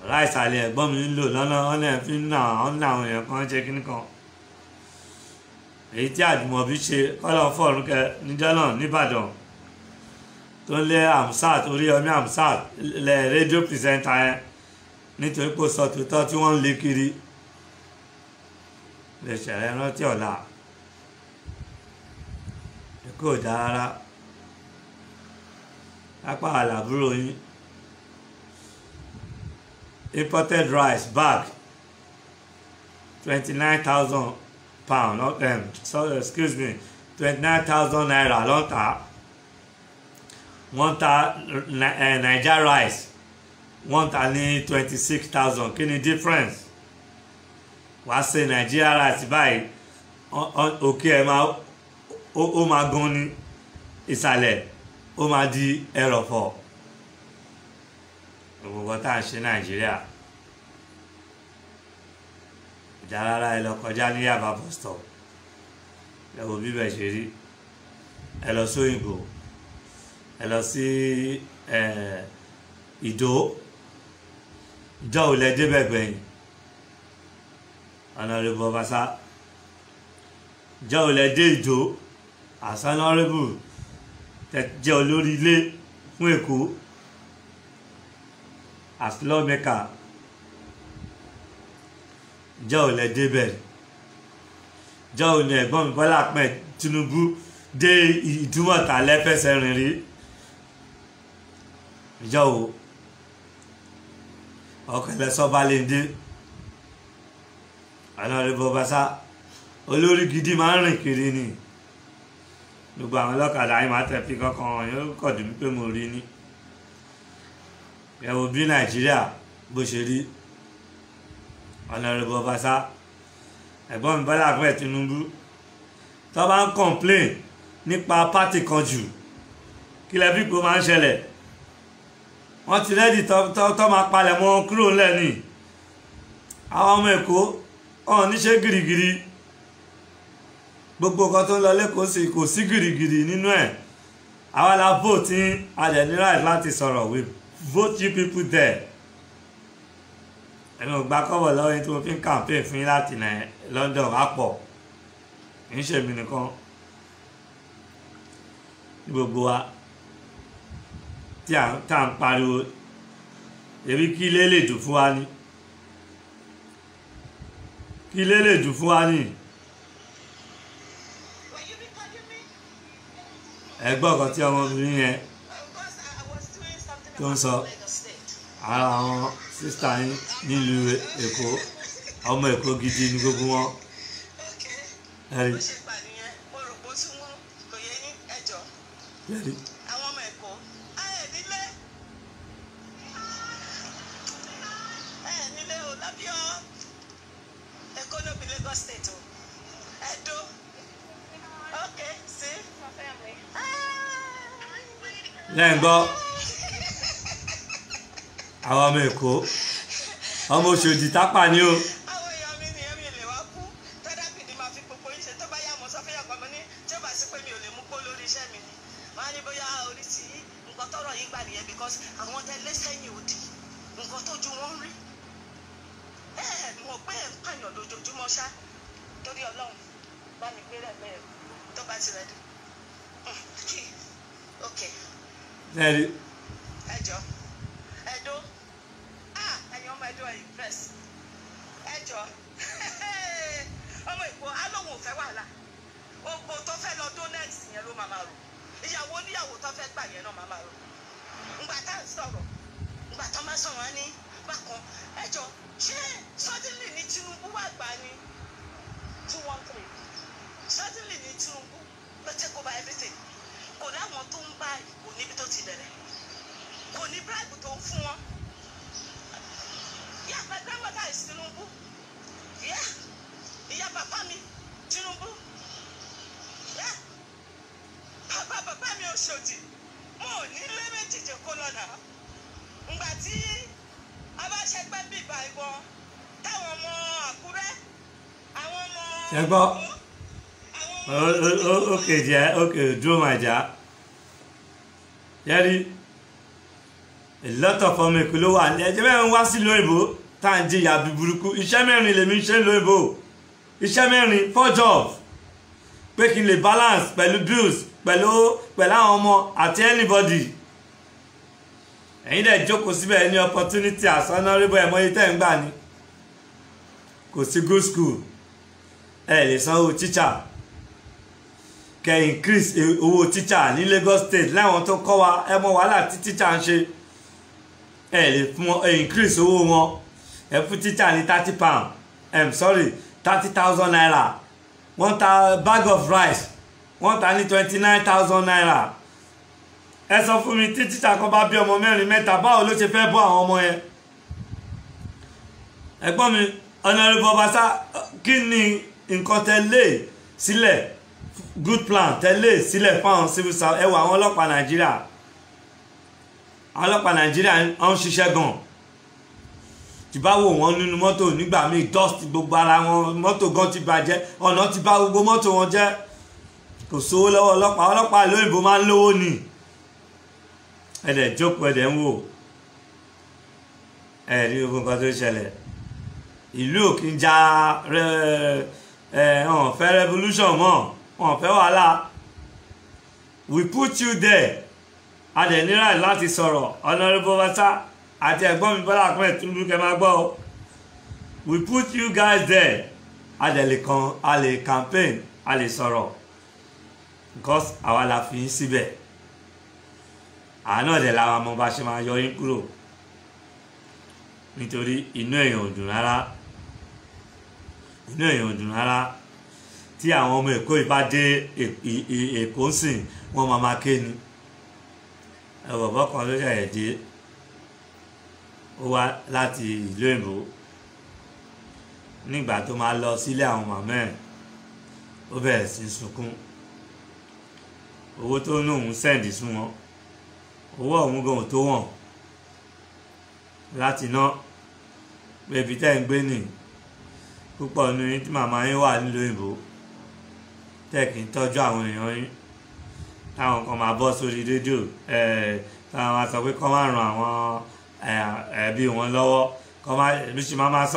ọ̀rá ìsàlẹ̀ ẹ̀gbọ́n mi ń lò lọ́nà ọ̀nà fi ń nà ọ̀nà àwọn èèyàn kan jẹ́ kíní kan èyí tí Àjùmọ̀bí ṣe kọ́lọ̀ fọ́ọ̀rún kẹ níjọ́ náà nìbàdàn tó ń lé Amsat Oríyọmí Amsat lẹ rédíò pìrìsẹ́ńtà yẹn nítorí pé ó sọ tòótọ́ tí wọ́n ń lé kiri lè ṣẹ̀rẹ̀ rántí ọ̀la Èkó ò dá rárá lápá àlàbúrò yín imported rice bag £29,000 sorry excuse me 29,000 naira lọ́ta wọ́n ta Naija rice wọ́n ta ní 26,000 kí ni difference wàá ṣe Nigeria rice báyìí òkè ẹ̀ ó máa gan ní ìsàlẹ̀ ó máa di ẹrọ̀fọ̀ gbogbo tá à ń ṣe Nàìjíríà ìjà rárá ẹ lọ kọjá ní Yaba bus stop ẹ wo bíbẹ̀ ṣe rí ẹ lọ sóyìnbó ẹ lọ sí Ìdó ìjọ ò lẹ débẹ̀ gbẹ̀yìn Honorable Obasa ìjọ ò lẹ dé Ìdó as Honorable tẹ jẹ́ olórí ilé fún Èkó as lawmaker ìjọ ò lẹ débẹ̀ ìjọ ò ní ẹ̀gbọ́n mi Bọ́lá Ahmed Tinubu dé Ìdúmọ̀tà lẹ́fẹsẹ̀ rìn rí ìjọ ò ọkẹlẹ Sọbalẹ́ndé Honorable Obasa olórí gidi máa ń rìn kiri ni gbogbo àwọn ọlọ́kadà yìí máa tẹ̀ fi kankan yóò kọ̀dù mí pé mo rí ní ẹ wo bí Nàìjíríà bó ṣe rí Honorable Obasa ẹ̀gbọ́n mi Bọ́lá Ahmed Tinubu tó bá ń complain nípa pátì kan jù kí lẹ bí kò máa ń ṣẹlẹ̀ wọ́n ti rẹ́dì tó máa palẹ̀ mọ́ kúrò lẹ́ni àwọn ọmọ Èkó ọ̀hún níṣẹ́ gìrìgìrì gbogbo nǹkan tó ń lọ lẹ́kọ̀ọ́ sí kò sí gìrìgìrì nínú ẹ̀ àwa la vote ní adẹ̀ ní right láti sọ̀rọ̀ we vote you people there ẹnu ògbà kọ́bọ̀ lọ́wọ́ yín tí mo fi ń campaign fún yín láti London àpọ̀ kì í ṣe mi nìkan ní gbogbo wa tí à ń pariwo èrí kí ilé lè dùn fún wa ní kí ilé lè dùn fún wa ní ẹgbọ́n kan tí ọmọbìnrin yẹn tó ń sọ ara àwọn sísítà yín nílùú Èkó ọmọ Èkó gidi ní gbogbo wọn ẹ̀rí lẹ́yìn gbọ́ àwọn ọmọ Èkó ọmọ Òṣòdì tápà ní o àwọn èèyàn mi nìyẹn mi lè wá kú tẹ́lápì ni màá fi gbogbo yín ṣe tó bá yá mọ́ sọ́fẹ́yà pamọ́ ní tí ó bá sí pé mi ò lè mú kó lórí iṣẹ́ mi ni màá ní bóyá orí ti nǹkan tọrọ yín gbà nìyẹn because àwọn tẹ lẹ́sẹ̀yìn òdì nǹkan tójú wọn rí mọ̀ pé ẹ̀ ń pààyàn lójoojúmọ́ ṣá torí Ọlọ́run bá mi gbé rẹ̀ bẹ́ẹ̀ tó bá ti rẹ̀ dé okay lẹ́rí ẹjọ ẹdó ẹyin ọmọ ẹdó impress ẹjọ ọmọ Èkó alóhùn òfẹ wàhálà gbogbo tó fẹ́ lọ donex yẹn ló máa rò ìyàwó oníyàwó tó fẹ́ gbà yẹn náà máa rò ńgbà tá à ń sọ̀rọ̀ ńgbà tó máa sọ̀rọ̀ á ní bákan ẹjọ ṣé suddenly ní Tinubu wà gbà ní 213 suddenly ní Tinubu ló take over everything kò láwọn tó ń bá ìbò níbi tó ti bẹ̀rẹ̀ kò ní bribe tó ń fún wọn. Yeah, my grandmother is Tinubu. Yeah, ìyá bàbá mi Tinubu. Yeah, bàbá mi Òṣòdì mo ò ní lé méjèèjì kó lọ́nà. Ngbà tí a bá ṣẹgbẹ́ bíbá ìwọ̀n táwọn ọmọ Àkúrẹ́ àwọn ọmọ. ṣe gbọ́ okay jẹ́ okay dúró máa jà yẹ́rí a lot of ọmọ Èkó ló wà ní ẹjẹ́ bẹ́ẹ̀ ń wá sílùú òyìnbó tá à ń jìyà bí burúkú iṣẹ́ mẹ́rin lèmi ń ṣe ń lo òyìnbó iṣẹ́ mẹ́rin 4 jobs pé kí n lè balance pẹ̀lú bills pẹ̀lú àwọn ọmọ àti anybody ẹ̀yin dẹ̀ jókòó síbẹ̀ ní opportunity as Honorable ẹ̀mọ́ yìí tẹ̀ ń gbà ní kò sí good school ẹ lè sanwó teacher kẹ increase owó teacher ní Lagos State láwọn tó kọ́ wa ẹ mọ wàhálà tí teacher ń ṣe ẹ lè fún increase owó wọn ẹ fún teacher ní £30 30,000 naira wọ́n ta bag of rice wọ́n ta ní 29,000 naira ẹ sọ fún mi tí tíṣà kan bá bí ọmọ mẹ́rin mẹ́ta báwo ló ṣe fẹ́ bọ́ àwọn ọmọ yẹn ẹ̀gbọ́n mi Honorable Obasa kí ni nǹkan tẹ́lẹ̀ sílẹ̀ good plan tẹ́lẹ̀ sílẹ̀ fáwọn civil service ẹwà àwọn ọlọ́pàá Nàìjíríà ń ṣiṣẹ́ gan tí bá wò wọ́n nínú mọ́tò nígbà míì dust gbogbo ara wọn mọ́tò gan ti bàjẹ́ ọ̀nà ti bà gbogbo mọ́tò wọn jẹ́ kò sówó lọ́wọ́ ọlọ́pàá ìlú òyìnbó máa ń lówó ni ẹ̀dẹ̀ jókòó ẹ̀dẹ̀ ń wò ẹ̀rí gbogbo nǹkan tó ṣẹlẹ̀ ìlú ò kí ń ja wọn fẹ́ revolution mọ́ wọn fẹ́ wàhálà we put you there adẹ̀ ní right láti sọ̀rọ̀ Honorable Obasa àti ẹ̀gbọ́n mi Bọ́lá Ahmed Tinubu kẹ́ máa gbọ́ we put you guys there adẹ̀ lè campaign a lè sọ̀rọ̀ because àwa la fi yín síbẹ̀ àánú ọ̀dẹ̀ làwọn ọmọ bá ṣe máa yọ yín kúrò nítorí inú èèyàn ò dùn rárá tí àwọn ọmọ Èkó yìí bá dé Èkó ń sìn wọ́n máa ké ni ẹ̀wọ̀bọ̀ kan ló ṣẹ̀yẹ̀ dé ó wá láti ìlú òyìnbó nígbà tó máa lọ sílé àwọn màmá ẹ̀ ó bẹ̀rẹ̀ sí sunkún owó tó ní òun sẹ́ǹdì sún wọn owó ọ̀hún gan tó wọ̀n láti ná bẹ́ẹ̀bí tẹ́ ń gbé nì púpọ̀ nínú yín tí màmá yín wà nílùú òyìnbó tẹ́ kì í tọ́jú àwọn èèyàn yín táwọn kan máa bọ́ sórí rédíò táwọn máa sọ pé kọ́ máa ran àwọn ẹbí wọn lọ́wọ́ kọ́ máa èmi sì máa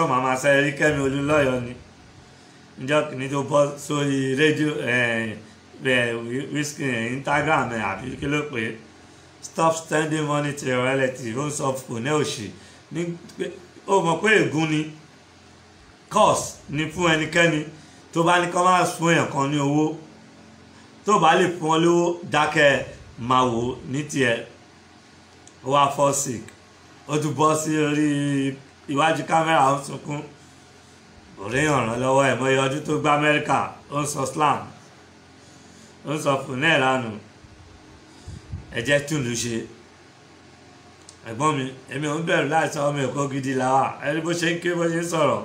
sọ Ẹ̀ríkẹ́mi Olúnlọ́yọ̀ ni níjọ́ kìíní tó bọ́ sórí rédíò Instagram àbí kí ló pé stop spending money to your relative ó ń sọ kò ní òṣì ní ó mọ̀ pé ègún ni cost ni fún ẹnikẹ́ni tó bá ní kọ́ máa fún èèyàn kan ní owó tó bá lè fún ọ lówó dákẹ́ máa wò ní tiẹ̀ ó wá fall sick ó tún bọ́ sí orí iwájú kámẹ́rà ó sunkún òréyàn ràn lọ́wọ́ ẹ̀ mọ́yé ọdún tó gbá Amẹ́ríkà ó ń sọ slam ó ń sọ fún náà lánàá ẹ̀jẹ̀ tún lù ṣe ẹ̀gbọ́n mi èmi ò ń bẹ̀rù láìsọ ọmọ Èkó gidi làwà ẹni bó ṣe ń ké bó ṣe ń sọ̀rọ̀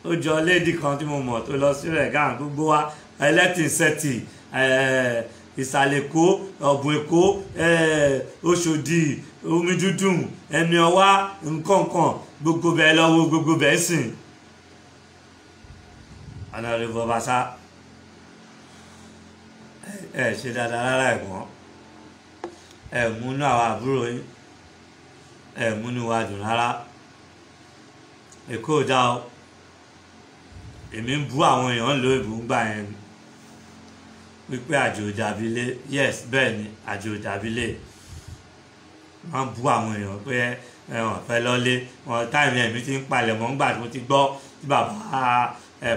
ó jọ léèdì kan tí mo mọ̀ tó lọ sí rẹ̀ gáà gbogbo wa ẹlẹ́tìn sẹ́tì ìsàlẹ̀ Èkó ọ̀bùn Èkó Òṣòdì omi dúdùn ẹni ọwá nǹkankan gbogbo bẹ́ẹ̀ lọ́wọ́ gbogbo bẹ́ẹ̀ sìn Honorable Obasa ṣe dáadáa rárá ẹ̀gbọ́n múnú àwọn àbúrò yín múnú wa dùn rárá Èkó dá o èmi ń bú àwọn èèyàn ló ìbú gbà yẹn wípé àjò dàbílé yes bẹ́ẹ̀ ni àjò dàbílé máa ń bú àwọn èèyàn pé wọ́n fẹ́ lọ́lé wọn táìmì ẹ̀mí ti ń palẹ̀ mọ́ ńgbà tí mo ti gbọ́ tí bàbá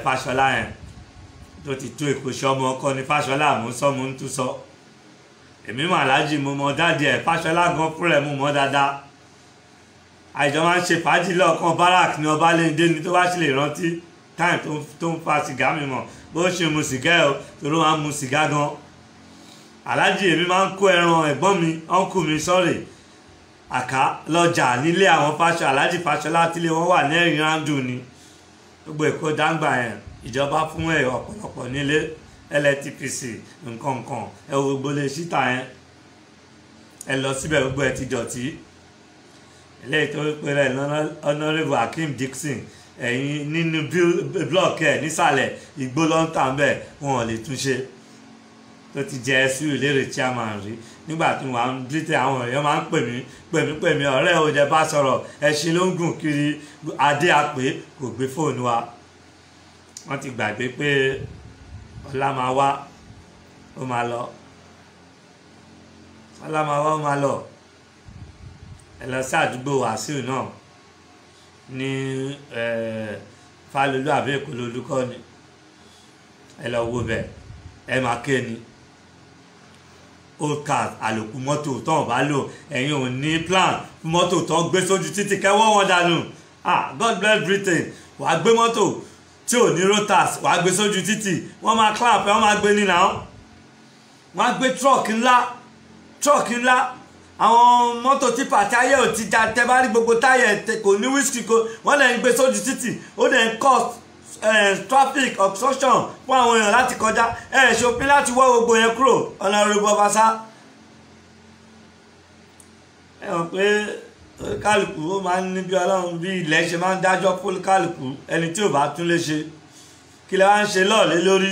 Fáṣọlá yẹn tó ti tó Èkó ṣọmọ ọkọ ní Fáṣọlá àmúṣọmọ ń tún sọ èmi mọ aláàjì mo mọ dáàdì ẹ̀ Fáṣọlá gan fúnra ẹ̀ mo mọ dáadáa àìjọ máa ń ṣe fàájì lọ́ọ̀kan barak ní Ọbalẹ́ndé ni tó bá sì lè rántí táìm tó ń fa sìgá mi mọ̀ bó ṣe mu sìgá ẹ̀ tó ló máa ń mu sìgá gan aláàjì èmi máa ń kó ẹran ẹ̀gbọ́n mi ọ̀nkù mi sọ́rè àká lọ́jà nílé àwọn aláàjì Fáṣọlá tílé wọn wà ní ẹ̀yìn rándù ni gbogbo Èkó dáńgbà yẹn ìjọba fún ẹ̀ ọ̀pọ̀lọpọ̀ nílé LTPC nǹkan ẹ wo gbogbo lè ṣíta yẹn ẹ lọ síbẹ̀ gbogbo ẹ ti dọ̀tí eléyìí tó pé rẹ̀ Honorable Hakeem Dixon ẹ̀yìn nínú blọọkì ẹ̀ nísàlẹ̀ igbó ló ń tà ń bẹ̀ wọn ò lè túnṣe tó ti jẹ́ Surulere chairman rí nígbà tí wọ́n á ń dìtẹ̀ àwọn èèyàn máa ń pè mí ọ̀rẹ́ òde bá sọ̀rọ̀ ẹṣin ló ń gùn kiri adé àpè kò gbé fóònù wa wọ́n ti gbàgbé pé ọlá máa wá ó máa lọ ọlá máa wá ó máa lọ ẹ lọ sí àdúgbò Wàsíù náà ní Fálolú àbí Èkó lolúkọ́ ni ẹ lọ wo bẹ̀ ẹ máa ké ni old car àlòkù mọ́tò tó ń bá lò ẹ̀yin ò ní plan fún mọ́tò tó ń gbé sójú títì kẹ́wọ́ wọn dànù God bless Britain wàá gbé mọ́tò tí ò ní rotas wàá gbé sójú títì wọ́n máa clap wọ́n máa gbé nínú àwọn wọ́n á gbé truck ńlá truck ńlá àwọn mọ́tò tipa táyà ò ti já tẹ́ bá rí gbogbo táyà kò ní wíṣkì kò wọ́n lè ń gbé sójú títì ó lè ń cause traffic obstruction fún àwọn èèyàn láti kọjá ṣòfin láti wọ́ gbogbo yẹn kúrò Honorable Obasa hàn pé kálukú ó máa ń ní bí Ọlọ́run bí ilẹ̀ ṣe máa ń dájọ́ fún kálukú ẹni tí ò bá tún lè ṣe kí lè wá ń ṣe lọ́ọ̀lé lórí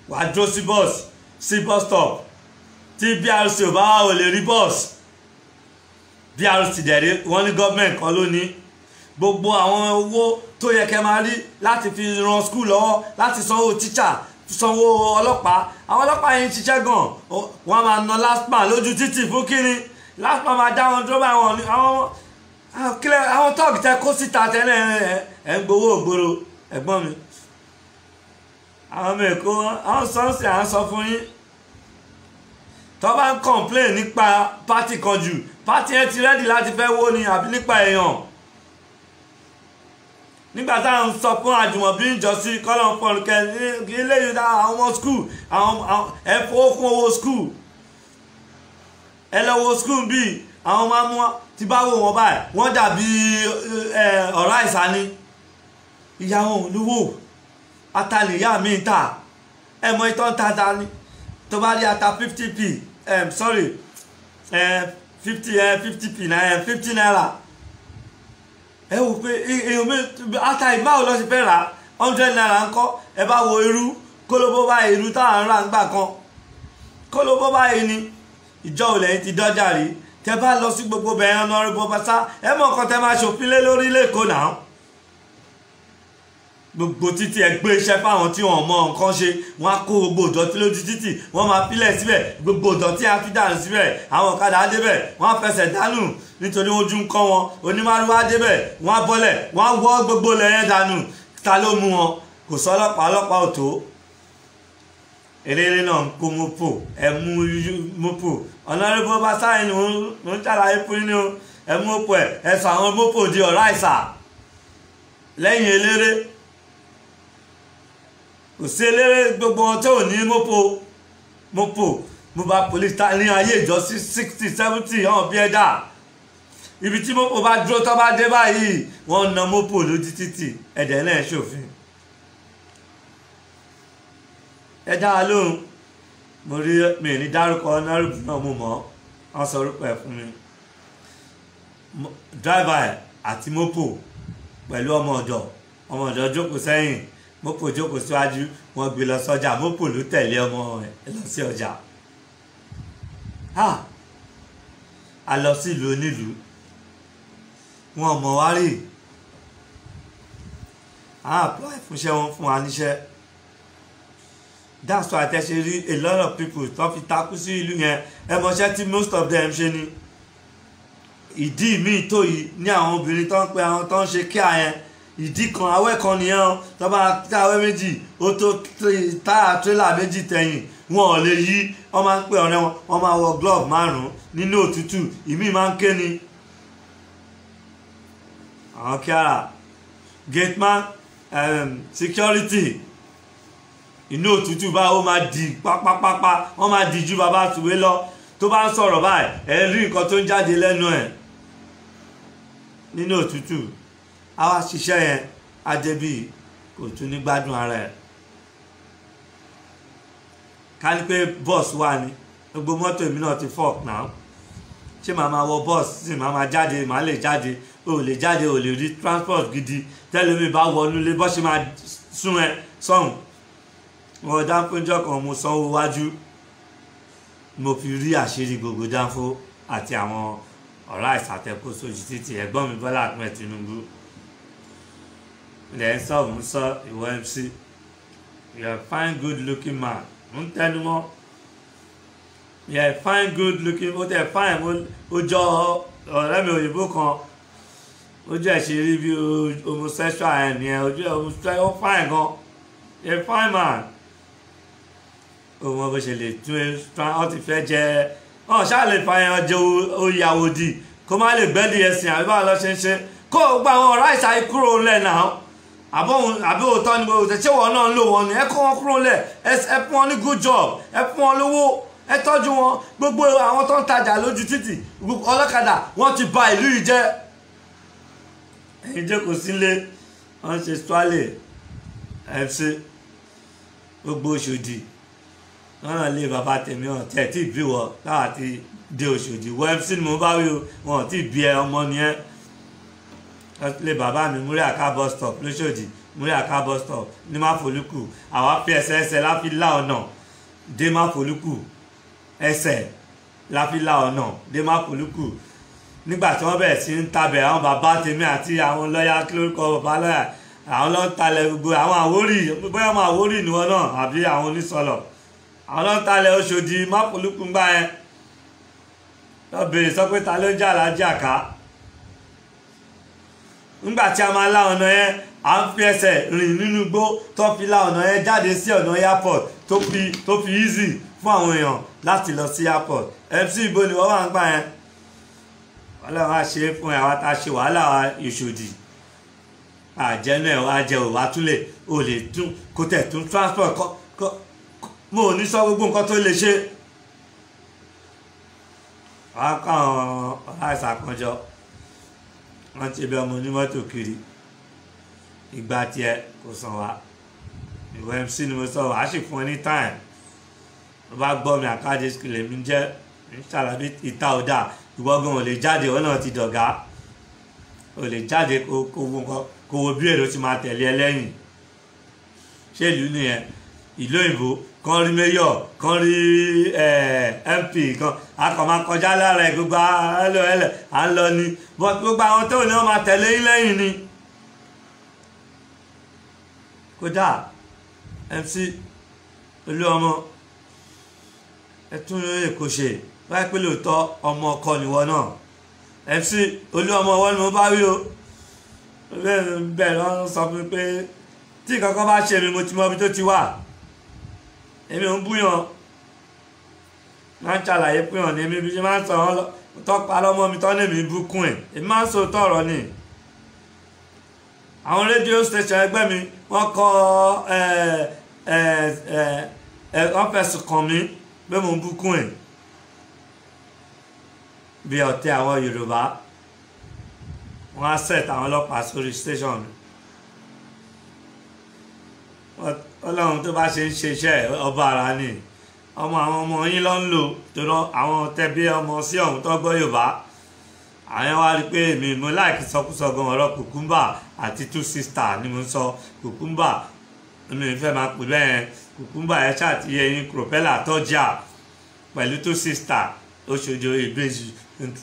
wàá dúró sí bus stop tí BRC ò bá wà ò lè rí bọ́ọ̀sì BRC dẹ̀rẹ́ wọ́n ní gọ́ọ̀mẹ̀ntì kan ló ní gbogbo àwọn owó tó yẹ kẹ́ máa rí láti fi ran skul lọ́wọ́ láti sanwó tíṣà sanwó ọlọ́pàá àwọn ọlọ́pàá yẹn ń ṣiṣẹ́ gan wọ́n máa ná LASTMA lójú títì fún kínní LASTMA máa dá wọn dúró báyìí àwọn tọ́ọ̀gì tẹ kó síta tẹ́lẹ̀ ẹ̀ ń gbowó ògbóró ẹ̀gbọ́n mi àwọn ọmọ èkó àwọn sọ́ọ̀sì à ń sọ fún yín tó bá ń complain nípa pátì kan jù pátì yẹn ti rẹ́dì láti fẹ́ wó ni àbí nípa èèyàn nígbà táwọn sọ fún Àjùmọ̀bí ìjọsí kọ́lọ̀ pọ̀lùkẹ́ ilé ìdá àwọn ọmọ skul àwọn ẹ̀fọ́ kún owó skul ẹ lọ wo skul bíi àwọn máa mú ti bá wò wọ́n báyìí wọ́n dàbí ọ̀rá ìsáni ìyàwó olówó atalẹ̀yà mi ń tà ẹ̀mọ́ ìtọ́ ń tata ni tó bá rí ata 50p sorry 50p 50 naira ẹ wò pé èèyàn mi ata ìbáwò lọ sí fẹ́ rà 100 naira ń kọ́ ẹ bá wo irú kólóbó báyìí irú táwọn ará ń gbà kan kólóbó báyìí ni ìjọ òlẹ̀ ti dọ́jà rí tẹ bá lọ sí gbogbo bẹ̀rẹ̀ Honorable Obasa ẹ mọ̀ nǹkan tẹ máa ṣòfin lé lórí lẹ́kọ̀ọ́ náà gbogbo títí ẹ gbé iṣẹ́ fáwọn tí wọ́n mọ nǹkan ṣe wọ́n á kó gbogbo ìdọ̀tí lójú títì wọ́n máa pílẹ̀ síbẹ̀ gbogbo ìdọ̀tí á fi dànù síbẹ̀ àwọn ọ̀kadà á débẹ̀ wọ́n á fẹsẹ̀ dànù nítorí ojú ń kọ́ wọn onímàrúwá á débẹ̀ wọ́n á bọ́lẹ̀ wọ́n á wọ́ gbogbo lẹ́yìn dànù ta ló mú wọn kò sọ ọlọ́pàá ò tó eléré náà ń kó mọ́pò ẹ mú mọ́pò Honorable Obasa ẹni mo ń ṣàlàyé fún yín o ẹ mú mọ́pò ẹ sọ àwọn mọ́pò di ọ̀rá ìsà lẹ́yìn eléré kò sí eléré gbogbo wọn tó ní mọ́pò mo bá police ta ní ayé ìjọ sí 60 70 hàn bí ẹ̀dá ibi tí mọ́pò bá dúró tó bá dé báyìí wọ́n na mọ́pò lójú títì ẹ̀dẹ̀ náà ṣòfin ẹ dá lóhùn mo rí mi ní dárúkọ Honorable náà mo mọ̀ wọ́n sọ orúkọ ẹ̀ fún mi driver ẹ̀ àti mọ́pò pẹ̀lú ọmọ ọ̀dọ̀ jókòó sẹ́yìn mọ́pò jókòó síwájú wọ́n gbé lọ sọ́jà mọ́pò ló tẹ̀lé ọmọ ẹ̀ lọ sí ọjà a lọ sí ìlú onílùú wọn mọ̀ wá rí apply fúnṣẹ́ wọn fún wa níṣẹ́ that's why àtẹ̀ṣe rí a lot of people tó fi takú sí ìlú yẹn ẹ mọ̀ṣẹ́ tí most of them ṣe ni ìdí míì tó yìí ní àwọn obìnrin tó ń pe àwọn tó ń ṣe kíá yẹn ìdí kan awẹ́ kan nìyẹn o tó bá tá awẹ́ méjì ó tó táyà tírélà méjì tẹ̀yìn wọn ò lè yí wọ́n máa ń pè ọ̀rẹ́ wọn máa wọ glove márùn-ún nínú òtútù ìmí máa ń ké ni àwọn kíára gateman security inú òtútù báyìí ó máa di pápápápá wọ́n máa di ju bàbá àtúwé lọ tó bá ń sọ̀rọ̀ báyìí ẹ rí nǹkan tó ń jáde lẹ́nu ẹ̀ nínú òtútù a wá ṣiṣẹ́ yẹn á jẹ́ bí kò tún ní gbádùn ara ẹ̀ ká ní pé bọ́ọ̀sì wà ní gbogbo mọ́tò èmi náà ti fork náà ṣé màá máa wọ bọ́ọ̀sì sì máa máa jáde màá lè jáde o lè jáde o lè rí transport gidi tẹ́lẹ̀ mi bá wọnú lé bọ́ ṣe máa sún ẹ sọ́hùn wọn dáńpéjọ kan mo sanwó wájú mo fi rí àṣírí gbogbo Dánfó àti àwọn ọ̀rá ìsàtẹ̀kó sójú títì ẹ̀gbọ́n mi Bọ́lá Ahmed Tinubu ilẹ̀ ń sọ òun sọ ìwọ MC you are fine good looking man ń tẹnu mọ́ you are fine good looking ó tẹ̀ fine ó jọ ọ̀rẹ́ mi òyìnbó kan ojú ẹ̀ ṣe rí bí homosexual ẹ̀ nìyẹn ojú ẹ̀ homosexual ó fine gan you are fine man òun bó ṣe lè tún ọ ti fẹ́ jẹ́ ọ ṣáà lè fa ẹran jẹ oyè àwòdì kó má lè gbẹ́dì ẹ̀sìn àbí báwọn lọ ṣe ń ṣe kó gba àwọn ọ̀rá ìṣàyí kúrò ńlẹ̀ náà àbí òótọ́ ni bó ṣe ṣé wọn náà ń lò wọn ni ẹ kó wọn kúrò ńlẹ̀ ẹ fún wọn ní good job ẹ fún wọn lówó ẹ ẹ tọ́jú wọn. Gbogbo àwọn tó ń tajà lójú títì ọlọ́kadà wọ́n ti bà ìlú yìí jẹ́. Ẹ̀yin jókòó sílé wọ́n ṣe swale FC gbogbo Òṣòdì wọ́n lé bàbá tèmi hàn tẹ̀ tí bí wọ táwa ti dé Òṣòdì wọ MC ni mo bá wí o wọn ti bí ẹ ọmọ nìyẹn. Lé bàbá mi múrí àká bus stop lóṣòdì múrí àká bus stop ní Máfolúkù àwa fi ẹsẹ̀ láfi lá ọ̀nà dé Máfolúkù ẹsẹ̀ láfi lá ọ̀nà dé Máfolúkù. Nígbà tí wọ́n bẹ̀rẹ̀ sí ń tabẹ̀ àwọn bàbá tèmi àti àwọn lọ́yà kí lórúkọ bàbá lọ́yà àwọn ló ń talẹ̀ gbogbo àwọn Àwórì bóyá àwọn Àwórì ni wọn náà àbí àwọn Onísọlọ̀ àwọn ló ń talẹ̀ Òṣòdì Máfolúkù ń gbà yẹn lọ bèrè sọ pé ta ló ń jà lájà ká. Nígbà tí a máa lá ọ̀nà yẹn à ń fi ẹsẹ̀ rìn nínú igbó tó fi lá ọ̀nà yẹn jáde sí ọ̀nà airport tó fi easy fún àwọn èèyàn láti lọ sí airport. MC ibo ni wọ́n wà ń gbà yẹn Ọlọ́run á ṣe é fún ẹ̀ wá tá a ṣe wàhálà Òṣòdì àjẹnú ẹ̀ wá jẹ òwá túlẹ̀ ò lè tún kó tẹ̀ tún transport kọ́ mo ò ní sọ gbogbo nǹkan tó lè ṣe. Wọ́n á kọ́ àwọn ọ̀rá ìsàkànjọ wọ́n ti bẹ ọmọ onímọ́tò kiri ìgbà tiẹ̀ kò sàn wá ìwọ MC ni mo sọ wàá sì fún ẹ ní time wọ́n bá gbọ́ mi àkájẹ ìsìkìlẹ̀ mi jẹ́ ṣàlàbí ìta ọ̀dà ìwọ́gbọ̀n ò lè jáde wọn náà ti dọ̀gá ò lè jáde kó wo bí èrò ti máa tẹ̀lé ẹ lẹ́yìn. Ṣé ìlú nìyẹn ìlú òyìnbó kan rí mayor kan rí MP kan akọ̀ máa kọjá lára ẹ̀ gbogbo ẹlẹ́ à ń lọ ni gbogbo àwọn tó ní wọ́n máa tẹ̀lé yín lẹ́yìn ni. Kódà MC Olúọmọ ẹ tún èkó ṣe wáyé pé lóòótọ́ ọmọ ọkọ nìwọ náà. MC Olúọmọ wọn ni mo bá rí o bẹ́ẹ̀ lọ́n sọ fún mi pé tí kankan bá ṣe mi mo ti mọ ibi tó ti wà. Èmi ò ń búyàn máa ń ṣàlàyé pé hàn ní èmi bí ṣe máa ń sọ wọn tọ́pa lọ́mọ mi tọ́ ní èmi búkún ẹ̀ èmi máa ń sọ tọ̀rọ̀ ni. Àwọn rédíò station ẹgbẹ́ mi wọ́n kọ́ wọ́n fẹ̀sùn kàn mí pé mo ń búkún ẹ̀ bí ọ̀tẹ̀ àwọn Yorùbá wọ́n á set àwọn ọlọ́pàá sórí station mi. Ọlọ́run tó bá ṣe ń ṣe iṣẹ́ ọba ara ni ọmọ àwọn ọmọ yín ló ń lò torí àwọn tẹbí ọmọ sí ọ̀hún tó gbọ́ Yorùbá àwọn wá rí pé èmi mo láìkí sọkúsọ gan ọ̀rọ̀ Kùkúmbà àti Two Sister ni mo ń sọ Kùkúmbà mi ò fẹ́ máa pè bẹ́ẹ̀ Kùkúmbà ẹ̀ ṣàtìyẹ yín Cropella tọ́jà pẹ̀lú Two Sister Òṣòdì ìbejì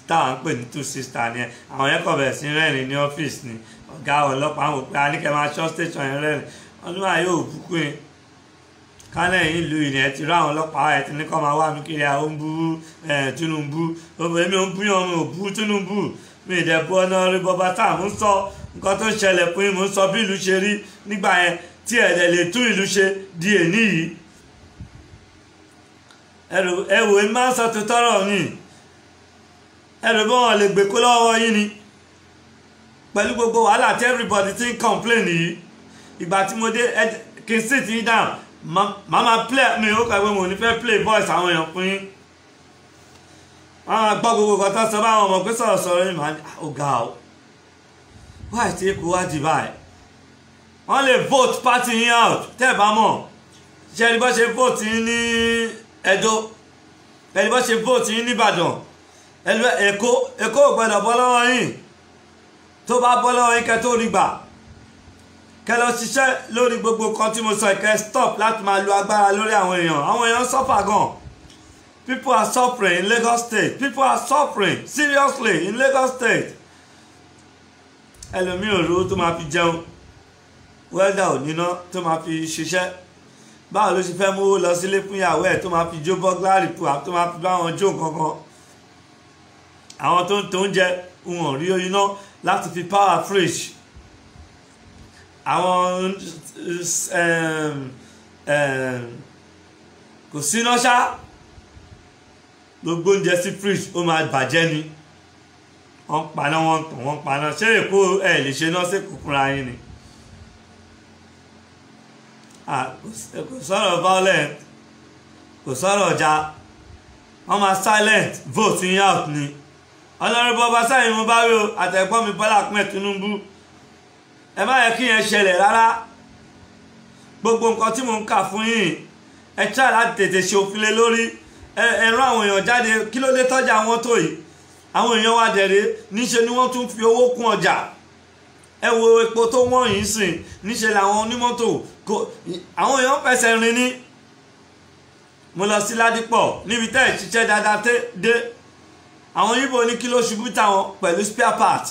táwọn ń pè ní Two Sister ni àwọn yẹn kọ̀ bẹ̀rẹ̀ sí rẹ́rìn ní ọ́fíìsì ni ọ̀gá ọlọ́pàá àwọn òpin àníkẹ́ máa ṣọ́ station yẹn rẹ́rìn ọdún àyè òbúkún yẹn kálẹ̀ yìí lu ìrìn ẹ̀ ti rá àwọn ọlọ́pàá ẹ̀ ti ní kọ́ máa wá mi kiri àwọn ń bú Tinubu èmi ò ń búyàn mi ò bú Tinubu mi ì dẹ̀ bú ọ̀nà rí bọ́bá tá à ń sọ nǹkan tó ń ṣẹlẹ̀ fún yín mo ń sọ bí ìlú ṣe rí nígbà yẹn tí ẹ̀dẹ̀ lè tún ìlú ṣe di èní yìí ẹ̀wò ẹ̀ máa ń sọ tó tọrọ ni ẹ̀rù bí wọ́n lè gbé kó lọ́wọ́ yín ni pẹ̀lú gbogbo wàhálà tí everybody ti ń complain yìí ìgbà tí mo dé kí n sit yín down màmá play mi ó kàwé mo ní fẹ́ play voice àwọn èèyàn fún yín wọ́n máa gbọ́ gbogbo nǹkan tó sọ báwọn ọmọ pé sọ̀rọ̀ yín màá ní ọ̀gá o wáyé tí kò wá di báyìí wọ́n lè vote party yín out tẹ́ ẹ̀ bá mọ̀ ṣe ẹni bọ́ ṣe vote yín ní Ẹdó ẹni bọ́ ṣe vote yín ní Ìbàdàn Èkó ò gbọ́dọ̀ bọ́ lọ́wọ́ yín tó bá bọ́ lọ́wọ́ yín kẹ́ tó rí gbà kẹ́ lọ ṣiṣẹ́ lórí gbogbo kan tí mo sọ kẹ́ stop láti máa lo agbára lórí àwọn èèyàn suffer gan. People are suffering in Lagos State. People are suffering seriously in Lagos State. Ẹlòmíì ò lówó tó máa fi jẹun wẹ́dà ò níná tó máa fi ṣiṣẹ́ báwo ló ṣe fẹ́ mú lọ sílé fún ìyàwó ẹ̀ tó máa fi jó burglary tó máa fi bá wọn jó nǹkan kan. Àwọn tó ń jẹ wọn rí iná láti fi power fridge àwọn kò síná ṣá gbogbo oúnjẹ sí fridge ó máa bàjẹ́ ni wọ́n paná wọ́n tàn wọ́n paná ṣé Èkó ẹ̀ lè ṣe náà sí kúkúrú ayé ni kò sọ̀rọ̀ violent kò sọ̀rọ̀ ọjà wọ́n máa silent vote yín out ni. Honorable Obasa yìí mo bá rí o àtẹ̀gbọ́n mi Bọ́lá Ahmed Tinubu ẹ má yẹ kí yẹn ṣẹlẹ̀ rárá. Gbogbo nǹkan tí mò ń kà fún yín ẹ try láti tètè ṣe òfin lé lórí. Ẹ rán àwọn èèyàn jáde kí ló dé tọ́jà wọn tó yìí. Àwọn èèyàn wa dẹ̀rẹ̀ níṣe ni wọ́n tún fi owó kún ọjà. Ẹ wo epo tó wọ́n yìí sìn níṣe làwọn onímọ́tò àwọn èèyàn fẹsẹ̀ rìn ní. Mo lọ sí Ládìpọ̀ níbi tẹ́ ẹ̀ ṣiṣẹ́ dáadáa dé. Àwọn Yíbò ní kí ló ṣubú táwọn pẹ̀lú spare part.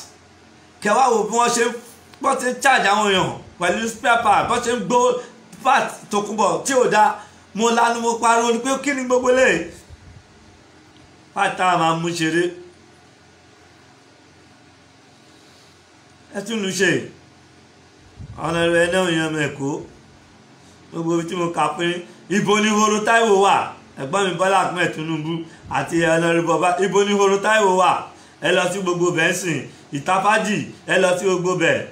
Kẹwàá wo bí wọ́n ṣe ń charge àwọn èèyàn pẹ̀lú spare part bọ́n ṣe ń gbó part tòkunbọ̀ tí ò dá. Mo lanu mo pariwo ni pé kí ni gbogbo lè. Part táwọn máa mú ṣeré. Ẹ tún lu ṣe ọ̀nà rẹ̀ náà yan mẹ́kọ́ gbogbo ibi tí mo kà pé ibo ni Horo Táíwò wà ẹ̀gbọ́n mi Bọ́lá Ahmed Tinubu àti Honorable Obasa ibo ni Horo Táíwò wà ẹ lọ sí gbogbo bẹ́ẹ̀sìn Ìtàfàjì ẹ lọ sí gbogbo bẹ́ẹ̀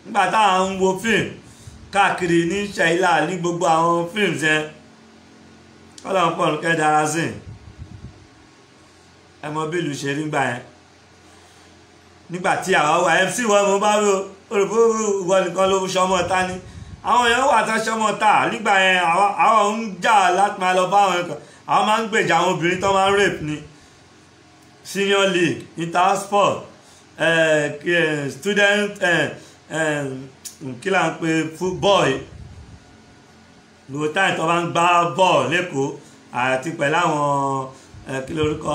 nígbà táwọn ń wo fíìmù káàkiri ní ṣàìlà ní gbogbo àwọn fíìmù yẹn kọ́lọ́n pọ̀ nǹkẹ́ dára sí ẹ mọ bí ìlú ṣe nígbà yẹn nígbà tí àwa wà MC wọn mo bá rí olùkó ìwọ nìkan ló ṣọmọ ta ni àwọn èèyàn wà tán ṣọmọ ta nígbà yẹn àwọn ń jà láti máa lọ bá àwọn ẹ̀kọ́ àwọn máa ń gbèjà àwọn obìnrin tó máa ń rape ni senior league intersport student kí là ń pe football gbogbo táyì tó bá ń gbá bọ́ọ̀lù lẹ́kọ̀ọ́ àti pẹ̀lú àwọn kí lórúkọ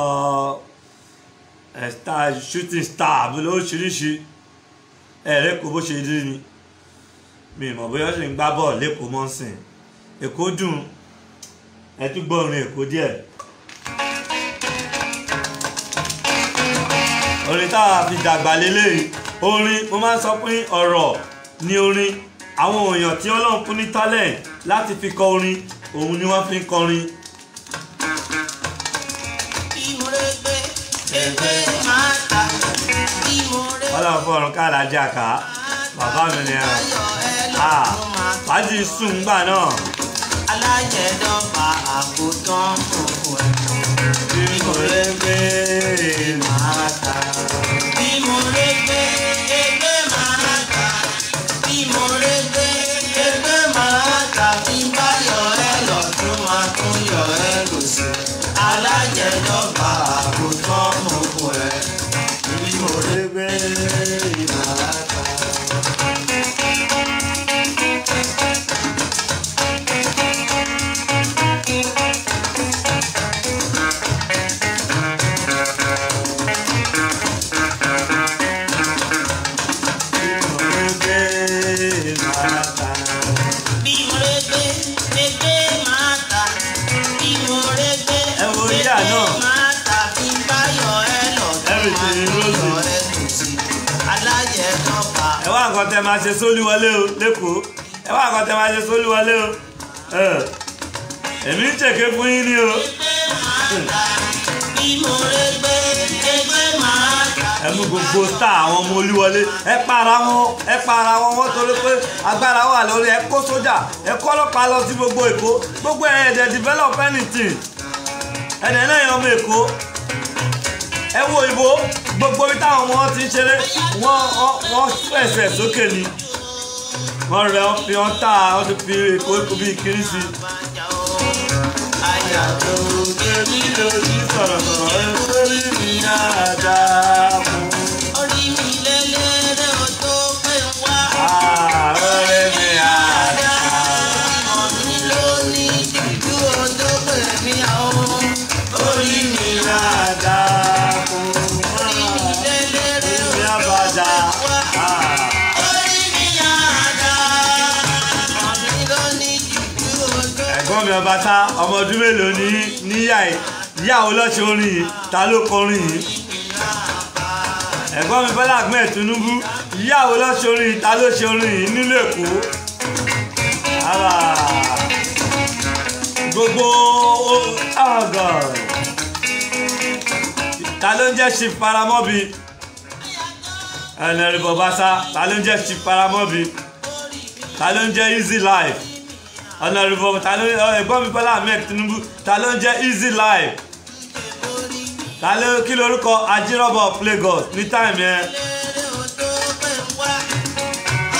star shooting star bí lóríṣiríṣi ẹ̀rẹ́kọ̀ọ́ bó ṣe rí ni mi mọ̀ bóyá ṣe ń gbá bọ́ọ̀lù lẹ́kọ̀ọ́ mọ́sìn Èkó dùn ẹ tún gbọ́ orin Èkó díẹ̀. Orin táwa fi dàgbà lélẹ́yìí orin mo máa ń sọ pé ọ̀rọ̀ ni orin àwọn èèyàn tí Ọlọ́run fún ní talent láti fi kọ orin òun ni wọ́n fi ń kọrin. Ọlọ́run fún ọ̀run káàlà jàkà bàbá mi ni ẹ̀rọ fàájì sùn gbà náà. Alájẹ̀dọ́fà àkótán òkú ẹ̀. Bí mo lè gbé máa ta. Bí mo lè gbé ẹgbẹ́ máa ta. Bí mo lè gbé ẹgbẹ́ máa ta. Bí n bá yọ ẹ lọ́dún máa tún yọ ẹ lòsì. Alájẹ̀dọ́fà àkótán òkú ẹ̀. Bí mo lè gbé máa ta. Ẹ wá nǹkan tẹ máa ṣe sólúwọlé o lẹ́kọ̀ọ́ ẹ wá nǹkan tẹ máa ṣe sólúwọlé o èmi ń ṣèké fún yín ni o. Ẹ mú gbogbo star àwọn ọmọ Olúwọlé ẹ para wọn wọ́n torí pé agbára wà lórí ẹ kó sójà ẹ kọ́ ọlọ́pàá lọ sí gbogbo Èkó gbogbo ẹ̀ẹ́dẹ̀ develop anything ẹ̀ẹ́dẹ̀ náà yẹn ọmọ Èkó ẹ wo ìbò gbogbo ibi táwọn ọmọ wọn ti ń ṣeré wọ́n fẹsẹ̀ sókè ni wọ́n rẹ̀ fi wọ́n tà wọ́n ti fi Èkó bí kiri sí. Àyàtò èmi lòdì sọ̀rọ̀sọ̀rọ̀ ẹ sórí mi àdàmú. orí mi lélẹ́rẹ́ o tó pé wá. Ọ̀rẹ́ mi Ọmọ mi ló ní jùjú o tó pé mi àwọn. Orí mi àdàmú. orí mi lélẹ́rẹ́ o Èmi tó àbàdà. pé wá. Orí mi àdá. Ọmọ mi ló ní jùjú o tó. Ẹ̀gbọ́n mi Obasa ọmọ ọdún mélòó ní ìyàwó lọ́sẹ̀ orin yìí ta ló kọrin yìí. Ẹ̀gbọ́n mi Bọ́lá Ahmed Tinubu ìyàwó lọ́sẹ̀ orin yìí ta ló ṣe orin yìí nílùú Èkó. Gbogbo ta ló ń jẹ́ Chief Paramobi Honorable Obasa ta ló ń jẹ́ Chief Paramobi ta ló ń jẹ́ Easy Life Honorable ta ló ẹ̀gbọ́n mi Bọ́lá Ahmed Tinubu ta ló ń jẹ́ Easy Life tálẹ́ kí lorúkọ Ajírọ́bọ̀ of Lagos ní táìmù yẹn.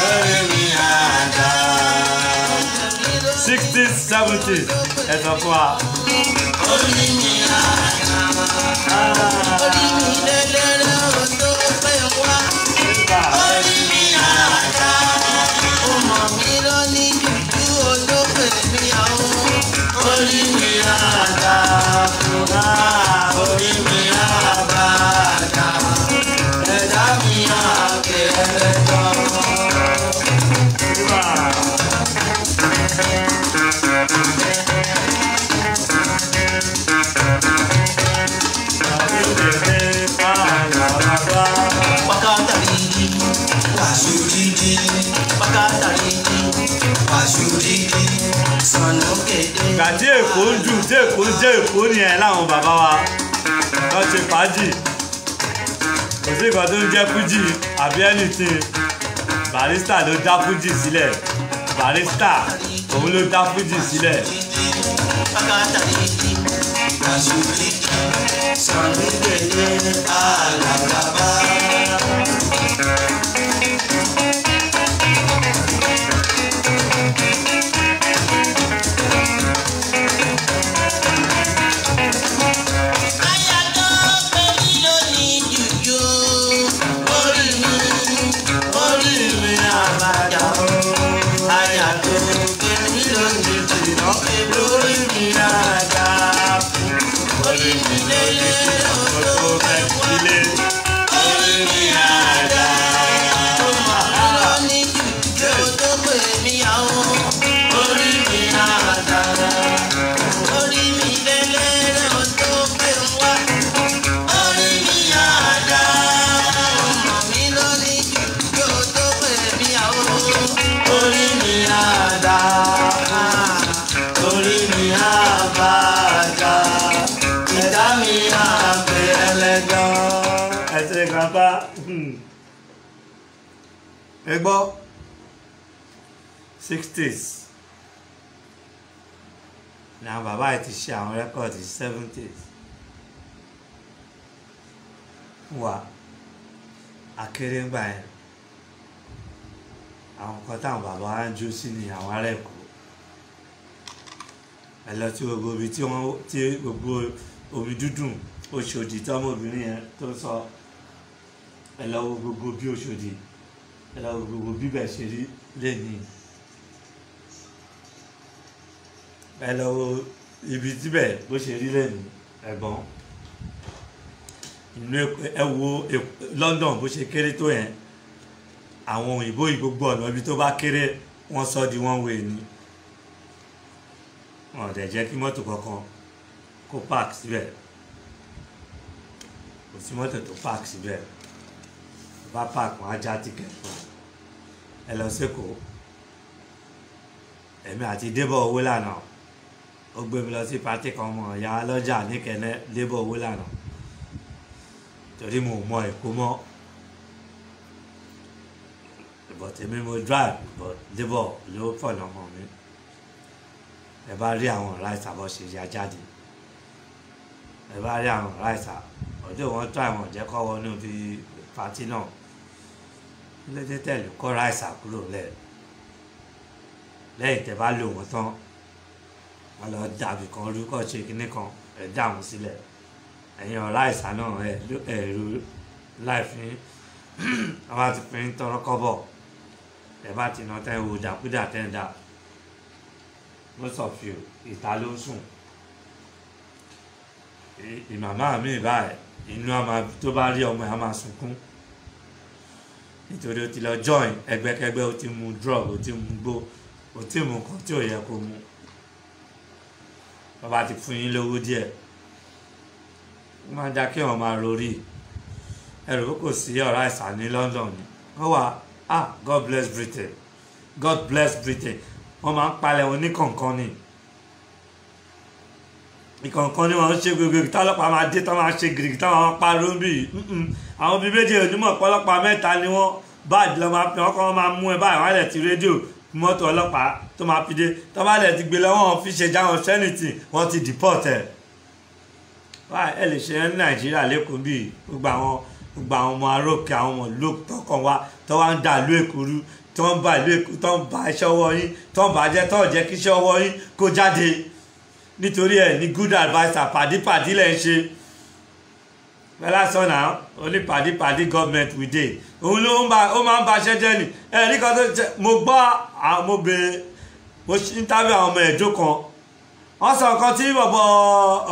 orí mi àdá. 60s 70s ẹ sọ fún wa. orí mi àdá. orí mi lélẹ́rẹ́ odò pé wá. orí mi àdá. ọmọ mi lọ ní jùjú odò pé mi àwọn. orí mi àdá. orí mi àdá. ẹ̀dá mi àkẹ́rẹ́ tán. Gàdí Èkó ń dùn tí Èkó jẹ́ Èkó nìyẹn láwọn bàbá wa lọ ṣe fàájì kò sí nǹkan tó ń jẹ́ fújì àbí anything Barrister ló dá fújì sílẹ̀ Barrister òun ló dá fújì sílẹ̀. Ẹ gbọ́ 60s ní àwọn bàbá yìí ti ṣe àwọn rẹ́kọ̀dì 70s wà akéré ń gbà yẹn àwọn kan táwọn bàbá wa ń jó sí ni àwọn ará Èkó ẹ lọ tí gbogbo ibi tí gbogbo omi dúdùn Òṣòdì tọmọbìnrin yẹn tó sọ ẹ lọ wo gbogbo bí Òṣòdì ẹ lọ wo gbogbo bíbẹ̀ ṣe rí lẹ́nìí ẹ lọ wo ibi tíbẹ̀ bó ṣe rí lẹ́nìí ẹ̀gbọ́n inú ẹ wo London bó ṣe kéré tó yẹn àwọn òyìnbó yìí gbogbo ọ̀nà ibi tó bá kéré wọ́n sọ di one way ni wọn ò dẹ̀ jẹ́ kí mọ́tò kankan kó park síbẹ̀ kò sí mọ́tò tó park síbẹ̀ bá park wọn á já tíkẹ́ẹ̀tì fún ẹ lọ sẹ́kọ̀ọ́ èmi àti Débọ̀ owó lànà ó gbé mi lọ sí pátí kan mọ̀ ìyá lọ́jà níkẹ́nẹ́ Débọ̀ owó lànà torí mo mọ Èkó mọ́ but èmi mo drive but Débọ̀ ló fọ̀nà mọ́ mi ẹ bá rí àwọn ráìsà bọ́ ṣe ya jáde ẹ bá rí àwọn ráìsà ọjọ́ wọn tó àwọn ọ̀jẹ́ kọ́ wọnú bí pátí náà lẹ́jẹ́ tẹ̀lé kọ́ ráìsà kúrò lẹ́yìn tẹ́ bá lò wọ́n tán wọ́n lọ dàbí kan orúkọ ṣe kinní kan ẹ̀ dà wọ́n sílẹ̀ ẹ̀yin ọ̀rá ìsà náà ẹ̀rù láìfín wọ́n bá ti fi ń tọrọ kọ́bọ̀ ẹ̀ bá ti nà tẹ́ wo dàkúdà tẹ́ ń dà most of you ìta ló ń sùn ìmàmá mi báyìí inú àmà tó bá rí ọmọ ẹ̀ á máa sunkún nítorí o ti lọ join ẹgbẹ́kẹ́gbẹ́ o ti mu drug o ti mu gbó o ti mu nǹkan tí ò yẹ kó mu wọ́n bá ti fún yín lówó díẹ̀ wọ́n máa ń dá kí wọ́n máa rorí ẹ̀rù kò sí ọ̀rá ìsà ní London ni wọ́n wà God bless Britain God bless Britain wọ́n máa ń palẹ̀ wọn ní kọ̀ọ̀kan ni ìkọ̀ọ̀kan ni wọ́n ń ṣe gbogbo ìta ọlọ́pàá máa dé tán máa ṣe gírígì táwọn máa pariwo bí àwọn bíi méjì onímọ̀ ọlọ́pàá mẹ́ta ni wọ́n báàdì lọ́ máa fi wọ́n kọ́ wọ́n máa mú ẹ báyìí wọ́n á lẹ̀ ti rédíò mọ́tò ọlọ́pàá tó máa fi dé tó bá lẹ̀ ti gbé lọ́wọ́ wọn fi ṣe jáwọn sẹ́nìtì wọ́n ti deport ẹ̀ ẹ lè ṣe ní Nàìjíríà lẹ́kọ̀ọ́ bíi gbogbo àwọn ọmọ arókè àwọn ọmọ ìlú tọkàn wa tó wá ń dà ìlú Èkó rú tó ń ba ìlú Èkó tó ń ba iṣẹ́ ọwọ́ yín tó ń bàjẹ́ tó ń jẹ́ kí iṣẹ́ ọwọ́ yín kó jáde nítorí ẹ̀ ní good adviser pàdípàdí lẹ̀ ń ṣe bẹ́lá sọ̀nà oní pàdípàdí government we dey òun ló máa ń ba iṣẹ́ jẹ́ ni ní kan tó jẹ́ mo gbọ́ mo bèrè mo ṣe interview àwọn ọmọ ẹ̀jọ́ kan wọ́n sọ nǹkan tí bọ̀bọ̀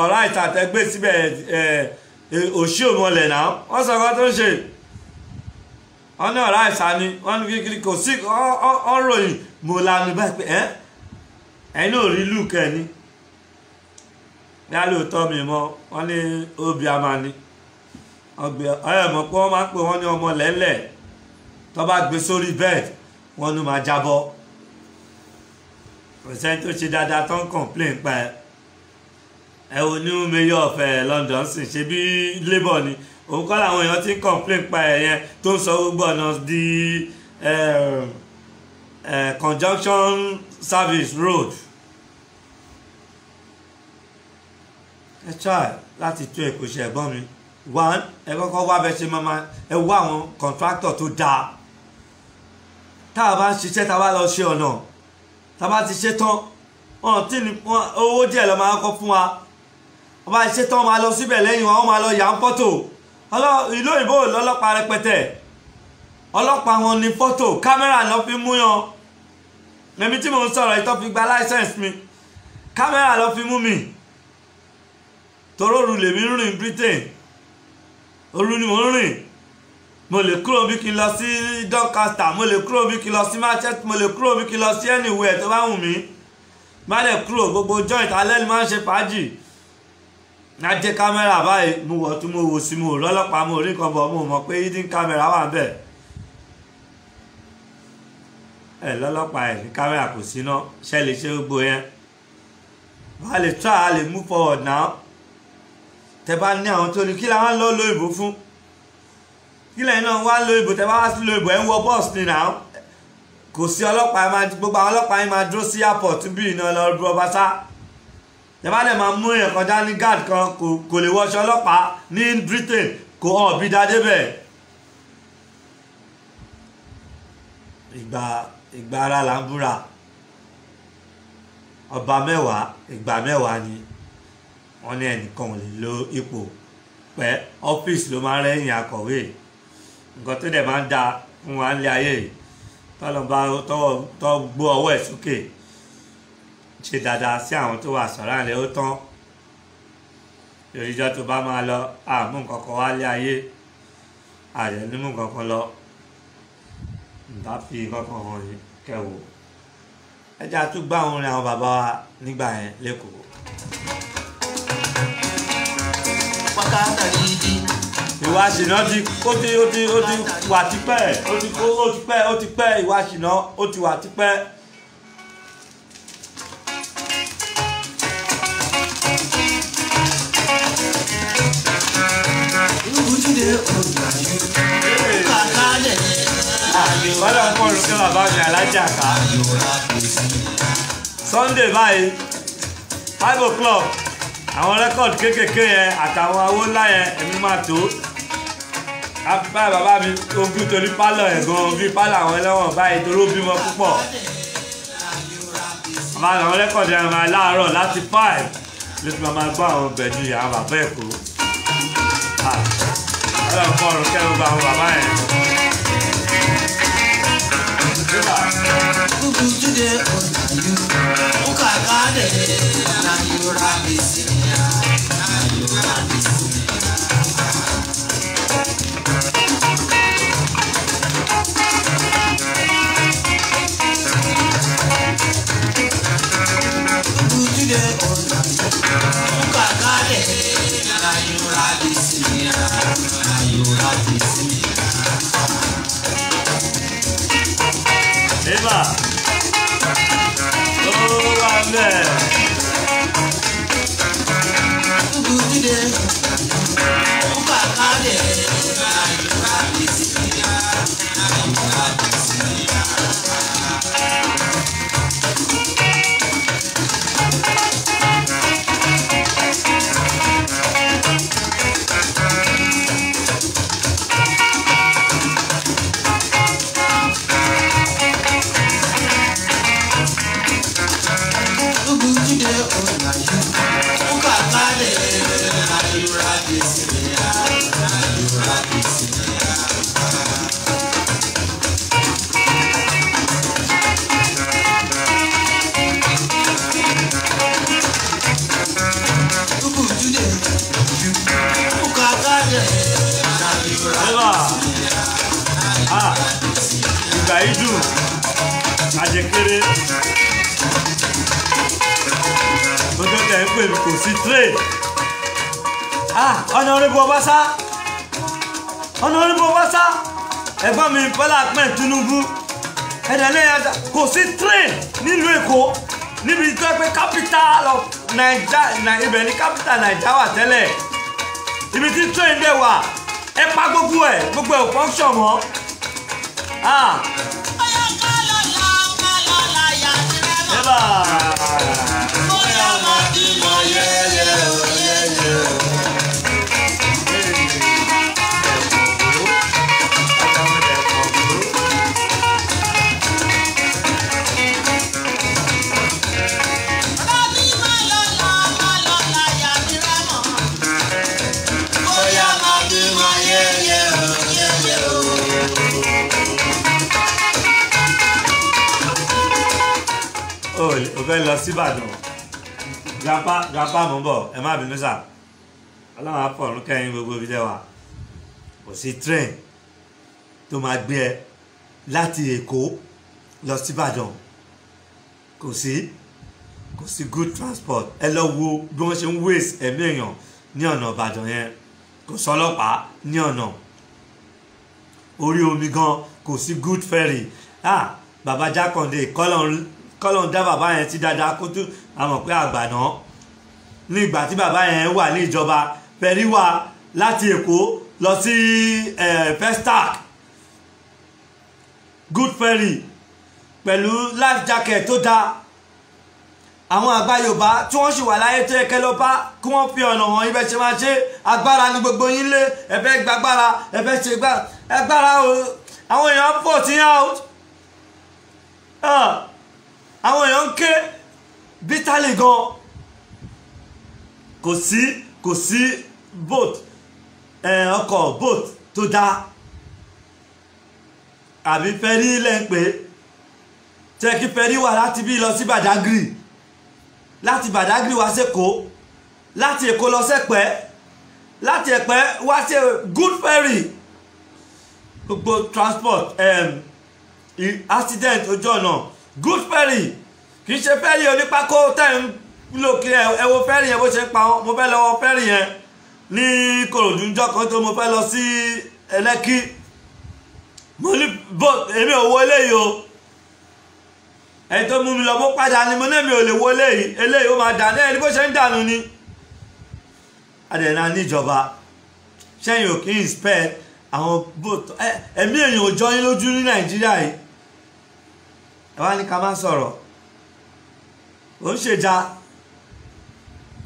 ọ̀rá ìtàtẹ́gbẹ́ síbẹ̀ òṣì òmọlẹ̀ náà wọ́n sọ nǹkan tó ń ṣe wọ́n ní ọ̀rá ìsá ni wọ́n ní kíkiri kò sí ọ̀ròyìn mo lanu báyìí pé ẹ̀yin náà rí luke ẹ̀ ní lóòótọ́ mi mọ́ wọ́n ní obì amani ọ̀yọ̀ mọ̀ pé wọ́n máa ń pè wọ́n ní ọmọ lẹ́lẹ̀ tó bá gbé sórí bẹ́ẹ̀d wọ́n ní máa jábọ́ pẹ̀sẹ́ntì tó ṣe dáadáa tó ń complain pa ẹ wo ní mayor of London sì ṣe bí labour ni òun kọ́ làwọn èèyàn ti ń complain pa ẹ̀ yẹn tó ń sọ gbogbo ọ̀nà di conjunction service road ẹ try láti tó èkó ṣe ẹ̀gbọ́n mi one ẹ kọ́kọ́ wá bẹ ṣe máa ẹ wá àwọn contractor tó dáa tá a bá ń ṣiṣẹ́ tá a bá lọ ṣe ọ̀nà tá a bá ti ṣe tán wọn tí owó díẹ̀ lọ máa kọ́ fún wa wọ́n bá ṣe tán máa lọ síbẹ̀ lẹ́yìn wọn máa lọ yà ń fọ́tò ìlú òyìnbó lọ́lọ́pàá rẹpẹtẹ ọlọ́pàá wọn ní fọ́tò kámẹ́rà lọ fi mú yan èmi tí mò ń sọ̀rọ̀ ìtọ́ fi gba license mi kámẹ́rà lọ fi mú mi toróòrù lèmi ń rìn Britain òru ni mò ń rìn mo lè kúrò bí kí n lọ sí Doncaster mo lè kúrò bí kí n lọ sí Manchester mo lè kúrò bí kí n lọ sí anywhere tó bá wù mí má lè kúrò gbogbo joint alẹ́ ni máa ń ṣe fàájì náà jẹ́ kámẹ́rà báyìí mo wọ̀ tí mo wò sí mo lọ́lọ́pàá mo rí nǹkan bọ̀ mo mọ̀ pé hidden camera wà bẹ́ẹ̀ lọ́lọ́pàá ní kámẹ́rà kò sí ná ṣe lè ṣe gbogbo yẹn wà lè try a lè move forward now tẹ bá ní àwọn tó ní kí làwọn lọ lóyìnbó fún kí lẹ́yìn náà wá lóyìnbó tẹ bá wá sí lóyìnbó ẹ̀ ń wọ bọ́ọ̀sì ní náà kò sí ọlọ́pàá gbogbo àwọn ọlọ́pàá yìí máa dúró sí airport bí iná lọ rú ọba sá tẹ bá dẹ̀ máa mú èèyàn kọjá ní guard kan kò lè wọṣọ ọlọ́pàá ní Britain kò hàn bí dáadé bẹ́ẹ̀ ìgbà ara là ń búra ọba mẹ́wàá ìgbà mẹ́wàá ni wọ́n ní ẹnìkan ò lè lo ipò pẹ́ ọ́fíìsì ló máa ń rẹ́yìn akọ̀wé nǹkan tó dẹ̀ máa ń da fún wa nílé ayé tọ́lọ́ba tó gbó ọwọ́ ẹ̀ sókè ṣe dáadáa sí àwọn tó wà sọ̀rọ̀ àlẹ́ ó tán ìrìjọ tó bá máa lọ àmú nǹkan kan wá lé ayé àyẹ nímú nǹkan kan lọ nígbà fi nǹkan kan hàn yín kẹwò ẹjẹ àtúgbà àwọn orin àwọn bàbá wa nígbà yẹn lẹ́kọ̀ọ́. ìwà ṣìnà ó ti wà tipẹ́ ìwà ṣìnà ó ti wà tipẹ́. Bọ́lá ń kọ́ orúkẹ́ bàbá mi alájà ká. Sunday báyìí 5 o'clock àwọn rẹ́kọ̀dì kéékèèké yẹn àtàwọn awó ńlá yẹn èmi máa tó. Báyìí bàbá mi ogún torí pálọ̀ ẹ̀ gan-an bí pálọ̀ àwọn ẹlẹ́wọ̀n báyìí torí ó bímọ púpọ̀. Àwọn rẹ́kọ̀dì yẹn máa láàárọ̀ láti 5 ló ti máa gbọ́ àwọn bẹ̀ẹ́dù àwọn bàbá Èkó. Bọ́lá ń kọ́ orúkẹ́ gbogbo àwọn bàbá yẹn. Eva, oh, amen. ìgbà yìí dùn àjẹkéré tó tó tẹ̀ ń pè mí kò sí trade. Honorable Obasa ẹ̀gbọ́n mi Bọ́lá Ahmed Tinubu ẹ̀dẹ̀lẹ́yà kò sí train nílùú Èkó níbi tó ẹ pé capital of Naija ibẹ̀ ní capital Naija wà tẹ́lẹ̀ ibi tí train dẹ̀ wà ẹ pa gbogbo ẹ̀ ò function mọ́. O fẹ́ lọ sí Ìbàdàn grandpa mo ń bọ̀ ẹ má bínú sà ọlọ́run àpọ̀rún kẹ́yìn gbogbo ibi tẹ́ wà kò sí train tó máa gbé ẹ láti Èkó lọ sí Ìbàdàn kò sí good transport ẹ lọ wo bí wọ́n ṣe ń waste ẹ̀mí èèyàn ní ọ̀nà Ìbàdàn yẹn kò sọlọ́pàá ní ọ̀nà orí omi gan kò sí good ferry bàbá Jákàndé kọ́lọ́n dá bàbá yẹn ti dáadáa kó tó àmọ̀ pé àgbàná ní ìgbà tí bàbá yẹn wà ní ìjọba fẹ́rí wà láti Èkó lọ sí Festac good ferry pẹ̀lú life jacket tó dáa àwọn àgbà Yorùbá tí wọ́n sì wà láyé tó yẹ kẹ́ lọ bá kí wọ́n fi ọ̀nà wọn ibẹ̀ ṣe máa ṣe agbára ní gbogbo yín lé ẹ fẹ́ gbàgbára ẹ fẹ́ ṣe agbára àwọn èèyàn pọ̀ tí out àwọn èèyàn ń ké bítálì gan kò sí boat ọkọ̀ boat tó dáa àbí fẹ́rí lẹ́ǹpẹ́ tẹ́ kí fẹ́rí wà láti bí lọ sí Badagry láti Badagry wá sẹ́kọ̀ọ́ láti Èkó lọ sẹ́pẹ́ láti Ẹ̀pẹ́ wá sí good ferry gbogbo transport accident ojú ọ̀nà good ferry kì í ṣe ferry onípákó tẹ́ ń lò kí ẹ wo ferry yẹn bó ṣe ń pa wọn mo fẹ́ lọ wọ ferry yẹn ní Ìkòròdú ńjọ́ kan tó mo fẹ́ lọ sí Ẹlẹ́kí mo ní boat èmi ò wo eléyìí o ẹni tó mú mi lọ bó padà ni mo ní èmi ò lè wo eléyìí ó máa dànù ẹni bó ṣe ń dànù ni adẹ̀nà níjọba ṣẹ́yìn ò kí ń spend àwọn boat ẹ̀mí èèyàn ò jọ yín lójú ní Nàìjíríà yìí ẹ wá ní ká má sọ̀rọ̀ ó ń ṣèjà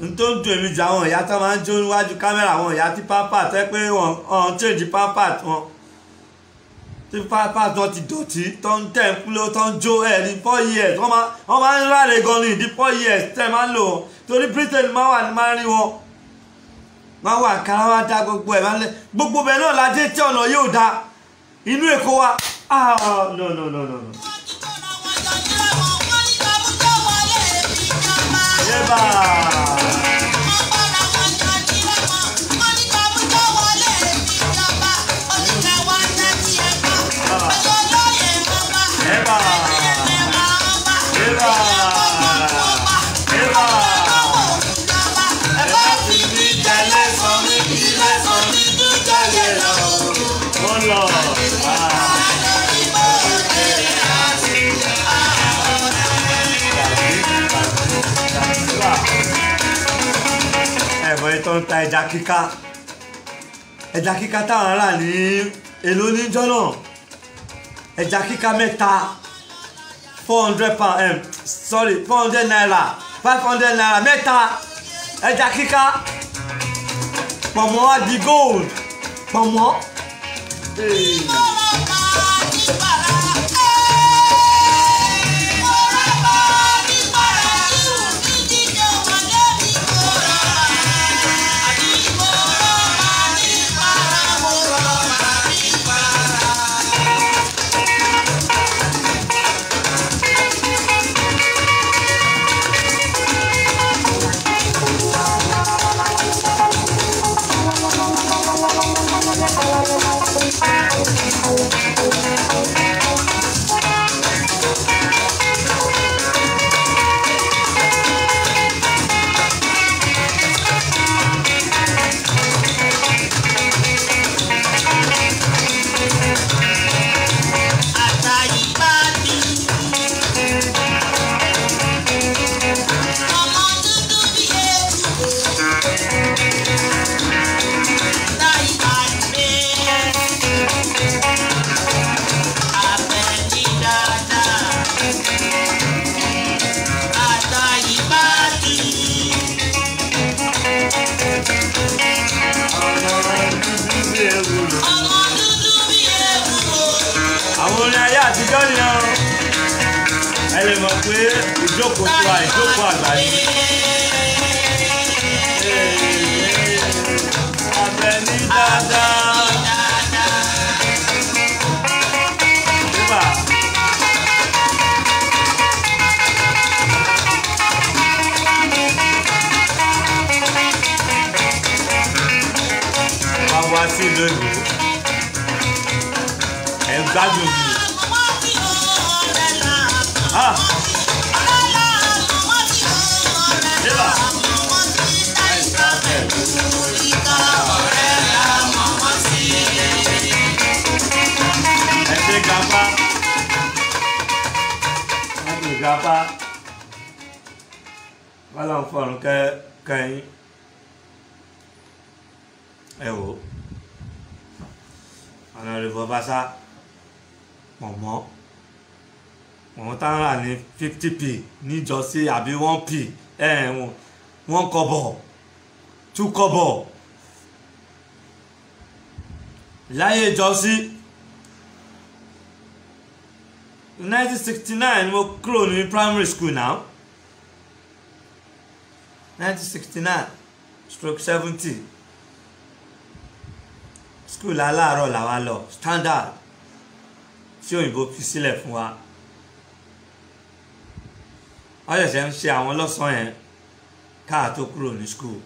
n tó ń dùn èmi jù àwọn ìyá tó máa ń jó níwájú kámẹ́rà àwọn ìyá tí pápá tẹ́ pé wọ́n change pápá wọn tí pápá tó ti dọ̀tí tó ń tẹ̀ ń kúló tó ń jó ẹ̀ ní 4 years wọ́n máa ń ráre gan ní ìdí 4 years tẹ́ máa ń lò wọ́n torí Britain máa ń rí wọn máa wà kára wá dá gbogbo ẹ̀ máa ń lẹ́ gbogbo bẹ́ẹ̀ náà ládé tí ọ̀nà yóò da inú Èkó wa no. Yeba. ẹ̀bọ̀n tó ń ta ẹja kíká táwọn ará ní èlò níjọ́ náà ẹja kíká mẹ́ta 400 naira 500 naira mẹ́ta ẹja kíká pọ̀mọ́ àdì gold pọ̀mọ́. Thank you. àwọn orin ayé àtijọ́ ni ọ ẹ lè mọ̀ pé ìjókòó tó a ìjókòó àgbà ni. Àbẹ̀ní dáadáa. Nígbà. Wá wá sí ìlú Èkó. Ẹ gbádùn mi. Nígbà. Gapa, láti gapa, wọ́n lọ fọ̀rùn kẹ́yìn ẹ wò ọ̀nà ìrìbọ̀ bá sá pọ̀mọ́ táwọn rà ní 50p níjọ́sí àbí 1p 1 kọ́bọ̀ 2 kọ́bọ̀ láyé ìjọ́sí. 1969 mo kúrò ní primary school now 1969/70 school aláàárọ̀ làwa lọ standard tí òyìnbó fi sílẹ̀ fún wa wọ́n ṣẹ̀ṣẹ̀ ń ṣe àwọn lọ́sàn-án yẹn káà tó kúrò ní school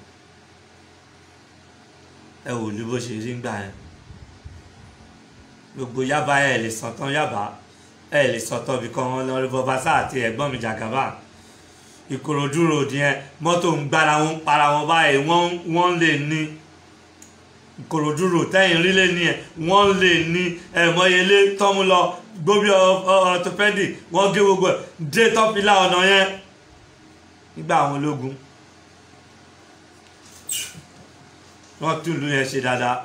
ẹ wò ní bó ṣe rí gbà yẹn gbogbo Yaba ẹ lè sàn tán Yaba ẹ lè sọtọ bí kan wọn lọ rí bọbásá àti ẹ̀gbọ́n mi Jagaba Ìkòròdú road yẹn mọ́tò ń gbára wọn para wọn báyìí wọ́n lè ní Ìkòròdú road tẹ̀yìn rí lè ní ẹ wọ́n lè ní ẹmọyelé tọmú lọ gbóbi orthopedic wọ́n gé gbogbo ẹ dé tọpilá ọ̀nà yẹn nígbà àwọn ológun wọ́n tún ìlú yẹn ṣe dáadáa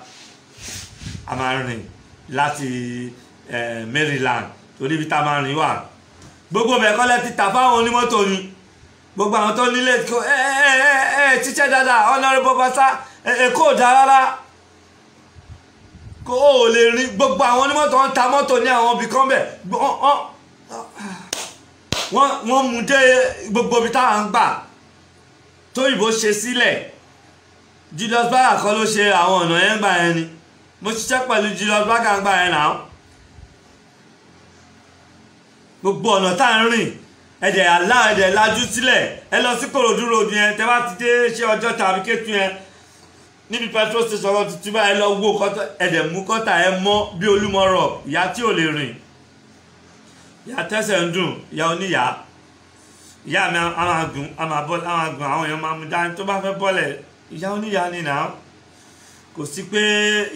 a máa rìn láti Maryland torí ibi tá a máa rìn wà gbogbo bẹ́ẹ̀ kọ́lẹ́ ti tà fáwọn onímọ́tò ni gbogbo àwọn tó nílé ṣiṣẹ́ dáadáa Honorable Basa Èkó ò dá rárá kó o lè rí gbogbo àwọn onímọ́tò ń ta mọ́tò ní àwọn ibì kan bẹ̀ wọ́n mú dé gbogbo ibi táwọn ń gbà tóyìnbó ṣe sílẹ̀ Julius Berger kọ́ ló ṣe àwọn ọ̀nà yẹn gbà yẹn ni mo ṣiṣẹ́ pẹ̀lú Julius Berger gbà yẹn náà gbogbo ọ̀nà tá à ń rìn ẹ̀dẹ̀ àlá ẹ̀dẹ̀ lajú sílẹ̀ ẹ lọ sí Ìkòròdú road yẹn tẹ́ bá ti dé ṣé ọjọ́ tàbí Kétu yẹn níbi petrol station ọ̀rọ̀ tuntun báyìí lọ wó kọ́tà ẹ̀dẹ̀ mú kọ́tà ẹ mọ́ bí Olúmọ̀rọ̀ ìyá tí ò lè rìn ìyá tẹ́sẹ̀ ń dùn ìyá oníyà ìyá mi a máa gùn àwọn èèyàn máa mú dání tó bá fẹ́ bọ́lẹ̀ ìyá oníyà ni nà kò sí pé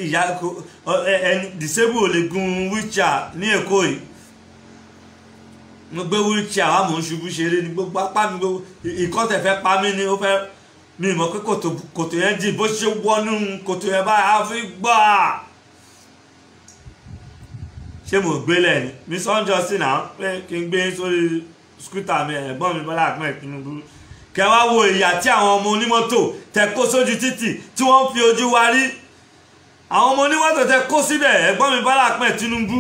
ìyá ẹni disable ò lè gun wheelchair ní Èkó yìí mo gbé wheelchair wa mò ń ṣubú ṣeré ní gbogbo apá mi gbogbo ìkọ́tẹ̀ fẹ́ pa mí ni ó fẹ́ mi mọ̀ pé kòtò yẹn jìn bó ṣe wọnú kòtò yẹn báyìí á fi gbà ṣé mo gbélé ni mi sọ́njọ́ sí náà pé kí n gbé sórí skútà mi ẹ̀gbọ́n mi Bọ́lá Ahmed Tinubu kẹ wá wo ìyà tí àwọn ọmọ onímọ́tò tẹ kó sójú títì tí wọ́n fi ojú wa rí àwọn ọmọ onímọ́tò tẹ kó síbẹ̀ ẹ̀gbọ́n mi Bọ́lá Ahmed Tinubu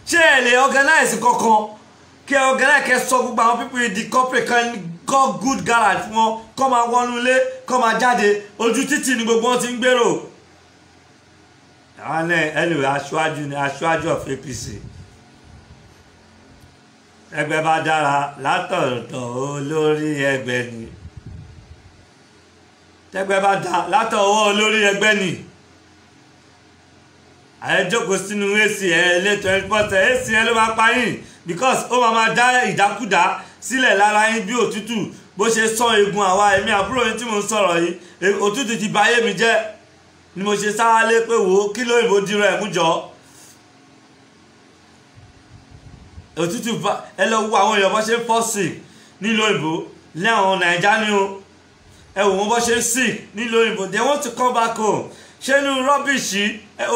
ṣé ẹ lè organize kankan kí ẹ organize kẹ sọ gbogbo àwọn people di corporate kan kọ́ good garage fún wọn kọ́ máa wọnú ilé kọ́ máa jáde ojú títì ni gbogbo wọn ti ń gbèrò àwọn ẹlẹ́wẹ̀ aṣáájú ni aṣáájú of APC ẹgbẹ́ bá dára látọ̀dọ̀ olórí ẹgbẹ́ ni tẹ́gbẹ́ bá dá látọ̀wọ́ olórí ẹgbẹ́ ni ẹ jókòó sínú AC ẹ lé 24 AC ẹ ló máa pa yín because ó máa dá ìdákúdá sílẹ̀ lára yín bí òtútù bó ṣe sán eegun àwa èmi àbúrò yín tí mo ń sọ̀rọ̀ yìí òtútù ti bà ayé mi jẹ́ ni mo ṣe sáwálé pé wò ó kí lóyìnbó dírọ ẹ̀ mú jọ òtútù ẹ lọ wo àwọn èèyàn bó ṣe ń fall sick nílùú òyìnbó ní àwọn nàìjà ni o ẹ wò wọ́n bó ṣe ń sick nílùú òyìnbó they want to come back home ṣé inú rọ́bìṣì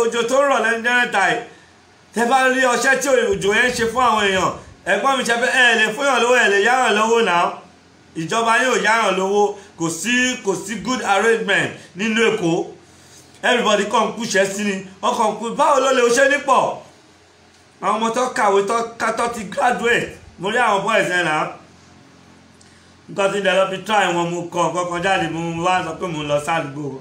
òjò tó ń rọ̀ lẹ́nu jẹ́rẹ́ta yìí tẹ́ bá rí ọṣẹ́ tí òjò yẹn ń ṣe fún àwọn èèyàn ẹ̀gbọ́n mi ṣe pé ẹ lè fúnyàn lówó ẹ lè yáyàn lówó náà ìjọba yóò yáyàn lówó kò sí good arrangement nínú Èkó everybody kàn kú ṣẹ́ sí ni ọkàn kú báwo ló lè ṣe nípọ̀ àwọn ọmọ tó kàwé tó ti graduate mo rí àwọn boys ẹ̀ náà nǹkan tí ìdẹ́lọ́ fi try wọn mo kọ nǹkan jáde mo wá sọ pé mo ń lọ sádùúgbò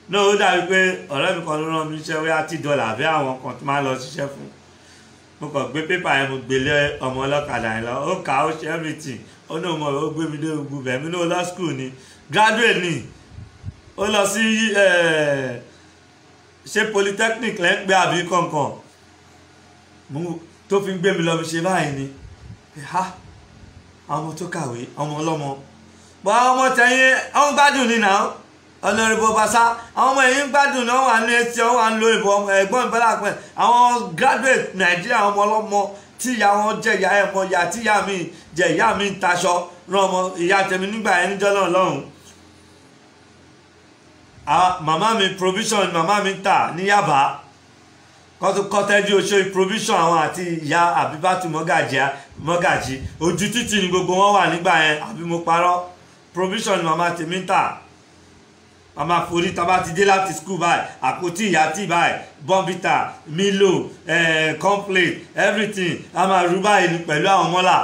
náà ó dàbí pé ọ̀rẹ́ mi kan ló rán mi níṣẹ́ wíyá $10 àbí àwọn kan tó máa lọ ṣiṣẹ́ fún mo kàn gbé pépà yẹn mo gbélé ọmọ ọlọ́kadà yẹn lọ ó kà ó ṣe everything ó ní ọmọ ó gbé mi dé gbogbo bẹ̀ mí ní ó lọ school ni graduate ni ó lọ sí ṣé polytechnic lẹ́ ń pè àbí kankan tó fi ń gbé mi lọ fi ṣe báyìí ni ha àwọn ọmọ tó kàwé ọmọ ọlọ́mọ bọ́ àwọn ọmọ tẹ̀yìn àwọn gbádùn ní náà ọ̀nàrìbò bàṣá àwọn ọmọ yìí ń gbádùn náà wà ní etí wọn wà ń lo ìbò ẹ̀gbọ́n ìbẹ́lá pẹ̀ àwọn graduate Nàìjíríà ọmọ ọlọ́mọ tí ìyá wọn jẹ ìyá ẹ̀ mọ ìyá tí ìyá mi jẹ ìyá mi ń taṣọ rán ọmọ ìyá tèmi nígbà yẹn níjọ́ náà lọ́hùn. màmá mi provision màmá mi ń tà ní Yaba kọ́tẹ́jú oṣù provision àwọn àti ìyá Àbíbátù mọ́gàjì ojú títì ni gbogbo wọn wà nígbà yẹn àbí mo parọ́ provision ni màmá tèmi ń tà màmá forí tàbá ti dé láti school báyìí àpótí ìyá tí báyìí Bonvita Milo complete everything a máa rú báyìí pẹ̀lú àwọn mọ́là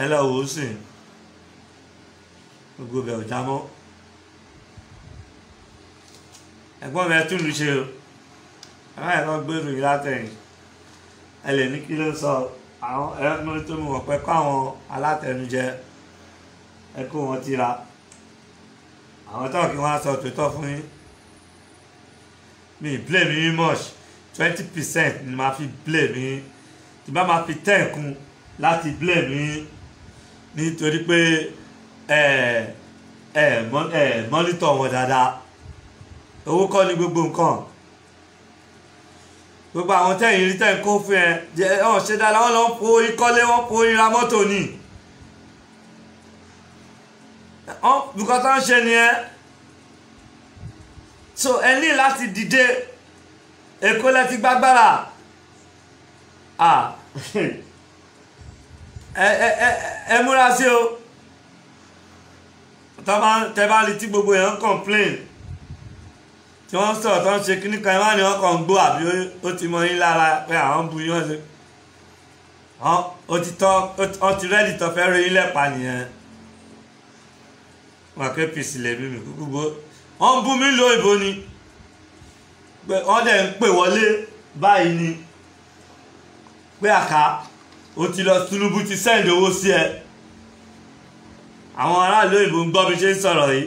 ẹ lọ wò ó sìn gbogbo bẹ̀ ò já mọ́ ẹ̀gbọ́n mi ẹ tún lù ṣe o àwọn ẹ̀rọ gbèrò yìí látẹ̀yìn ẹ lè ní kí ló sọ àwọn ẹ̀rọ tó mú wọn pẹ́ kó àwọn alátẹnujẹ ẹ kó wọn tira àwọn tó kí wọ́n á sọ tòótọ́ fún yín mi blame yín much 20% ni máa fi blame yín tí bá máa fi 10 kún láti blame yín nítorí pé monitor wọn dáadáa owó kọ́ ni gbogbo nǹkan gbogbo àwọn tẹ́yìn rí tẹ́yìn kó fún ẹ ọ̀hún ṣe dáadáa wọ́n lọ ń po ikọ́lé wọ́n po ìra mọ́tò ni bùkọ́ tó ń ṣe ni ẹ so ẹ ní láti dìde Èkó lẹ ti gbágbára ẹ múra sí o tẹ́ bá rí tí gbogbo èèyàn complain tí wọ́n sọ̀rọ̀ tó ń ṣe kíní kan ìwá ni wọ́n kàn ń gbó àbí ó ti mọ yín lára pé àwọn ń bu yín wọ́n ṣe ó ti rẹ́dì tó fẹ́ rí yín lẹ́pa nìyẹn wọn kẹ́ pèsè lẹ́bí mi kúkú bó wọ́n ń bú mi ló ìbò ni wọ́n dẹ̀ ń pè wọlé báyìí ni pé àká ó ti lọ Tinubu ti sẹ́ǹdì owó sí ẹ àwọn aráàlú òyìnbó ń gbọ́ bí ṣe ń sọ̀rọ̀ yìí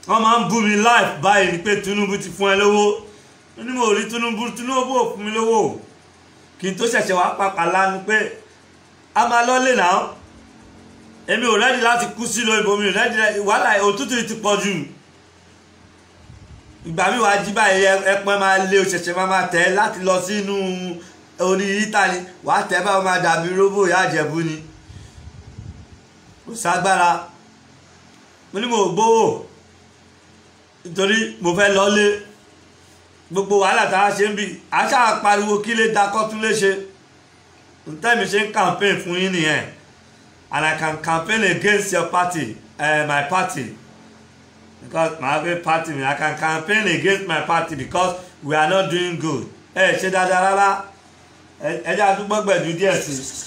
wọ́n máa ń bú mi live báyìí ni pé Tinubu ti fún ẹ lówó ní mo rí Tinubu ò fún mi lówó kí n tó ṣẹ̀ṣẹ̀ wá pàpà lánàá pé a máa lọ́lé náà èmi ò rẹ́dì láti kú sí lóyìnbó mi ò rẹ́dì wàhálà òtútù ti pọ̀ jù ìgbà mi wàá jí báyìí ẹpọn máa lé òṣèṣẹ́ máa tẹ̀ láti lọ sínú orí yíta ni wàá tẹ̀ báwọn máa dàbí róbò ìyá Ìjẹ̀bú ni kò ságbára mo ní mo gbówó nítorí mo fẹ́ lọ́lé gbogbo wàhálà tá a ṣe ń bì àṣà pariwo kí lè dakọ́ tún lè ṣe ntẹ́mi ṣe ń campaign fún yín nìyẹn and I can campaign against your party my party because my other party I can campaign against my party because we are not doing good ṣe dáadáa rárá ẹ jẹ́ àdúgbò gbẹ̀dú díẹ̀ sí i.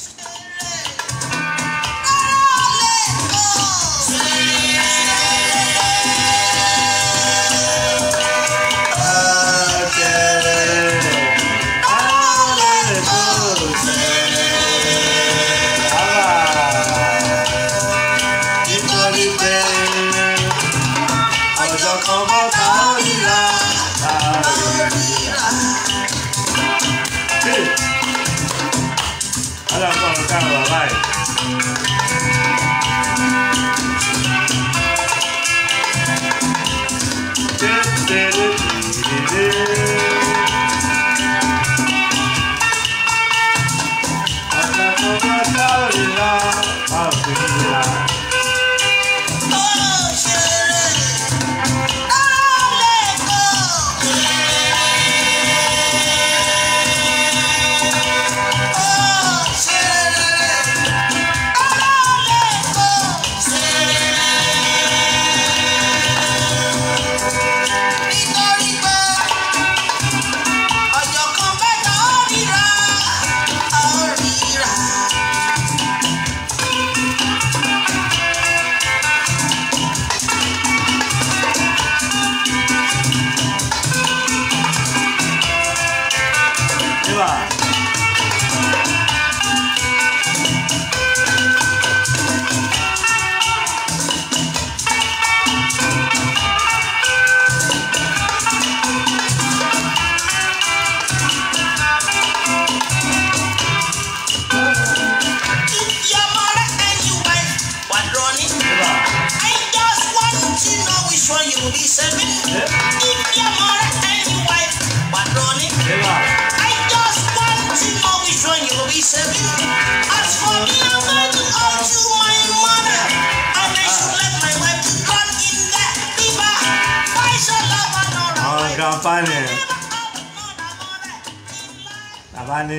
Bàbá ní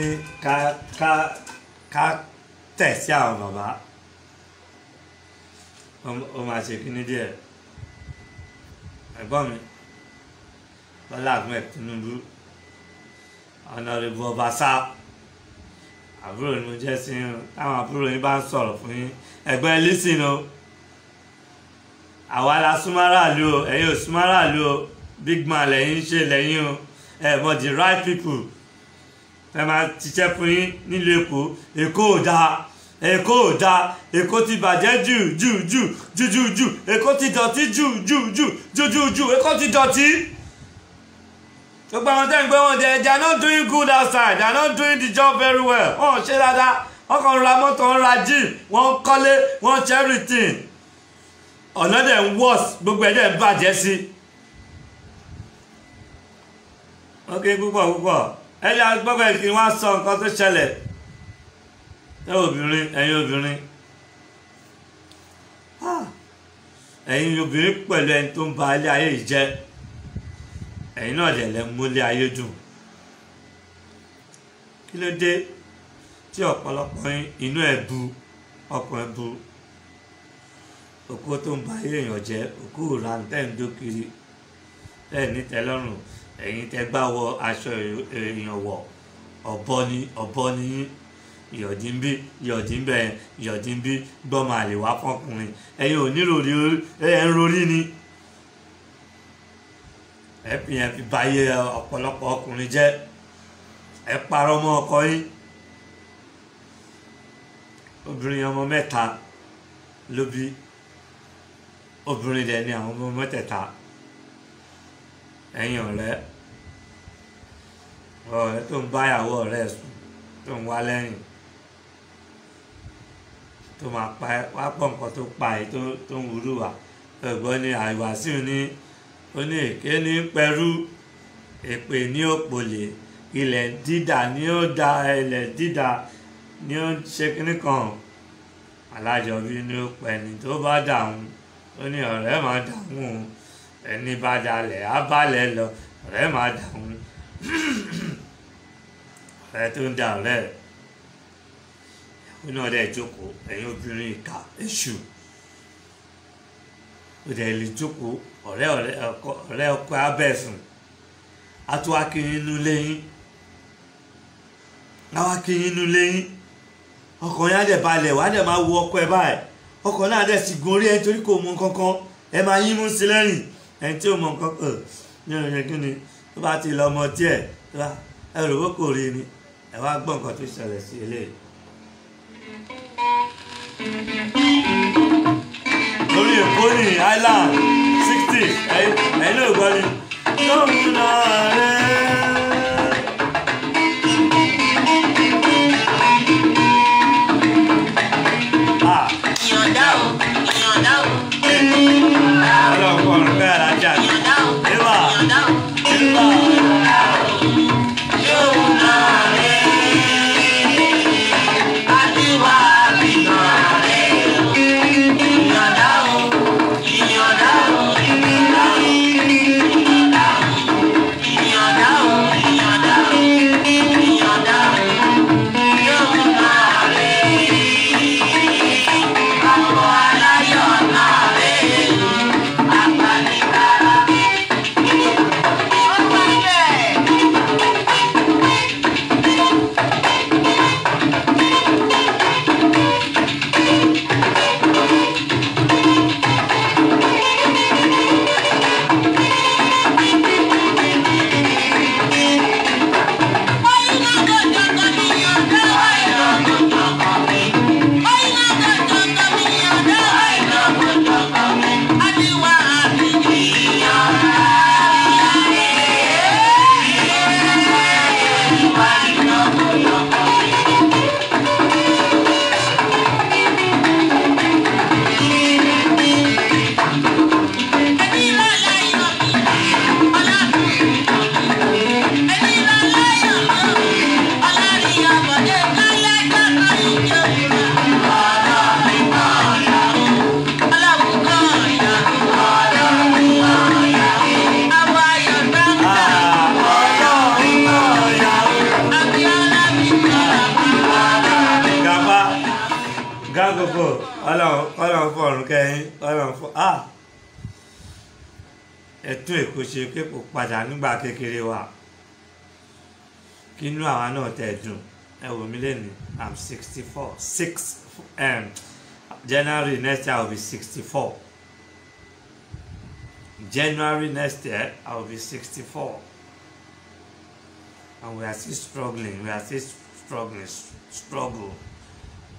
ká tẹ̀ sí àwọn bàbá ó máa ṣe kíní díẹ̀ ẹ̀gbọ́n mi Bọ́lá Ahmed Tinubu Honorable Obasa àbúrò ni mo jẹ́ sí yín táwọn àbúrò yín bá ń sọ̀rọ̀ fún yín ẹ̀gbọ́n lísìn o àwa la súnmọ́ráàlú o ẹ̀yin ò súnmọ́ráàlú o big man lẹ́yìn ṣe lẹ́yìn o ẹ̀ mọ̀ the right people ẹ máa ṣiṣẹ́ fún yín nílùú Èkó ò dáa Èkó ò dáa Èkó ti bàjẹ́ jù Èkó ti dọ̀tí jù Èkó ti dọ̀tí. Gbogbo àwọn tẹ́ ń gbé wọn they are not doing good outside, they are not doing the job very well. Wọ́n ṣe dáadáa wọ́n kàn ń ra mọ́tò ń ra jeep wọ́n ń kọ́lé wọ́n ń ṣe everything. Ọ̀nà dẹ̀ ń worse gbogbo ẹ̀ dẹ̀ ń bàjẹ́ sí. Ok púpọ̀ ẹ̀yà gbọ́gbọ́ ẹ̀ kí wọ́n sọ nǹkan tó ṣẹlẹ̀ ẹ̀yin obìnrin pẹ̀lú ẹni tó ń ba ilé ayé yìí jẹ́ ẹ̀yin náà dẹ̀ lẹ́ múlé ayé dùn kí ló dé tí ọ̀pọ̀lọpọ̀ inú ẹ̀ bu ọkàn ẹ̀ bu òkú tó ń ba ayé èèyàn jẹ́ òkú rántẹ́ ń dókiri ẹ̀ ní tẹ́lọ́rùn ẹ̀yin tẹ́ gbá wọ aṣọ èèyàn wọ̀ ọ̀bọ ni ìyọ̀dí ń bí ìyọ̀dí ń bẹ̀ ìyọ̀dí ń bí gbọ́mọ àlè wá fọkùnrin ẹ̀yin ò ní ròrí ẹ̀ ń rorí ni ẹ̀ fi yẹn fi báyé ọ̀pọ̀lọpọ̀ ọkùnrin jẹ́ ẹ̀ parọ́ mọ́ ọkọ yín obìnrin ọmọ mẹ́ta ló bí obìnrin dẹ̀ ni àwọn ọmọ mẹ́tẹ̀ẹ̀ta ẹ̀yin ọ̀rẹ́ tó ń báyàwó ọ̀rẹ́ sùn tó ń wá lẹ́yìn tó máa pa wá pọ̀ nǹkan tó pa ẹ̀ tó ń wúrú wa ẹ̀gbọ́n ni àìwàsíù ní ó ní èké ní pẹ̀rú èpè ní òpòlè ilẹ̀ dídà ní ó da ilẹ̀ dídà ní ó ṣe kíní kan alájọbí ní ó pẹ̀ni tó bá dàrún ó ní ọ̀rẹ́ máa dàrún ẹni bá dalẹ̀ á balẹ̀ lọ ọ̀rẹ́ máa dàrún ọ̀rẹ́ tó ń da ọ̀rẹ́ ìyàwó náà dẹ̀ jókòó ẹ̀yin obìnrin ìkà èṣù ó dẹ̀ lè jókòó ọ̀rẹ́ ọkọ abẹ́sùn á tún wá kí inú lẹ́yìn láwá kí inú lẹ́yìn ọkàn yẹn á dẹ̀ balẹ̀ wá dẹ̀ máa wo ọkọ ẹ báyìí ọkọ náà dẹ̀ sì gorí ẹ torí kò mọ kankan ẹ máa yín mú sí lẹ́yìn ẹni tí ó mọ nǹkan ní ọ̀rẹ́ kí ni tó bá ti lọ ọmọ díẹ̀ ẹ rò ó kò rí ni ẹ wá gbọ́ nǹkan tó ṣẹlẹ̀ sí eléyìí. lórí Èkó ní Island 60 ẹ̀yin ló gbọ́ ni lóhùn náà rẹ̀. ìyọ̀dá o. ọlọ́pàá ọ̀rọ̀ bẹ́ẹ̀ alájà. ìyọ̀dá o. ẹ̀wà. ìyọ̀dá o. kókó ọlọ́run fọ̀rùn kẹ́yìn ọlọ́run fọ̀ ẹ̀tún èkó ṣe pé kò padà nígbà kékeré wa kínú àwa náà tẹ̀ dùn ẹ wò mí lẹ́nu I'm 64 January next year I will be 64 January next year I will be 64 and we are still struggling struggle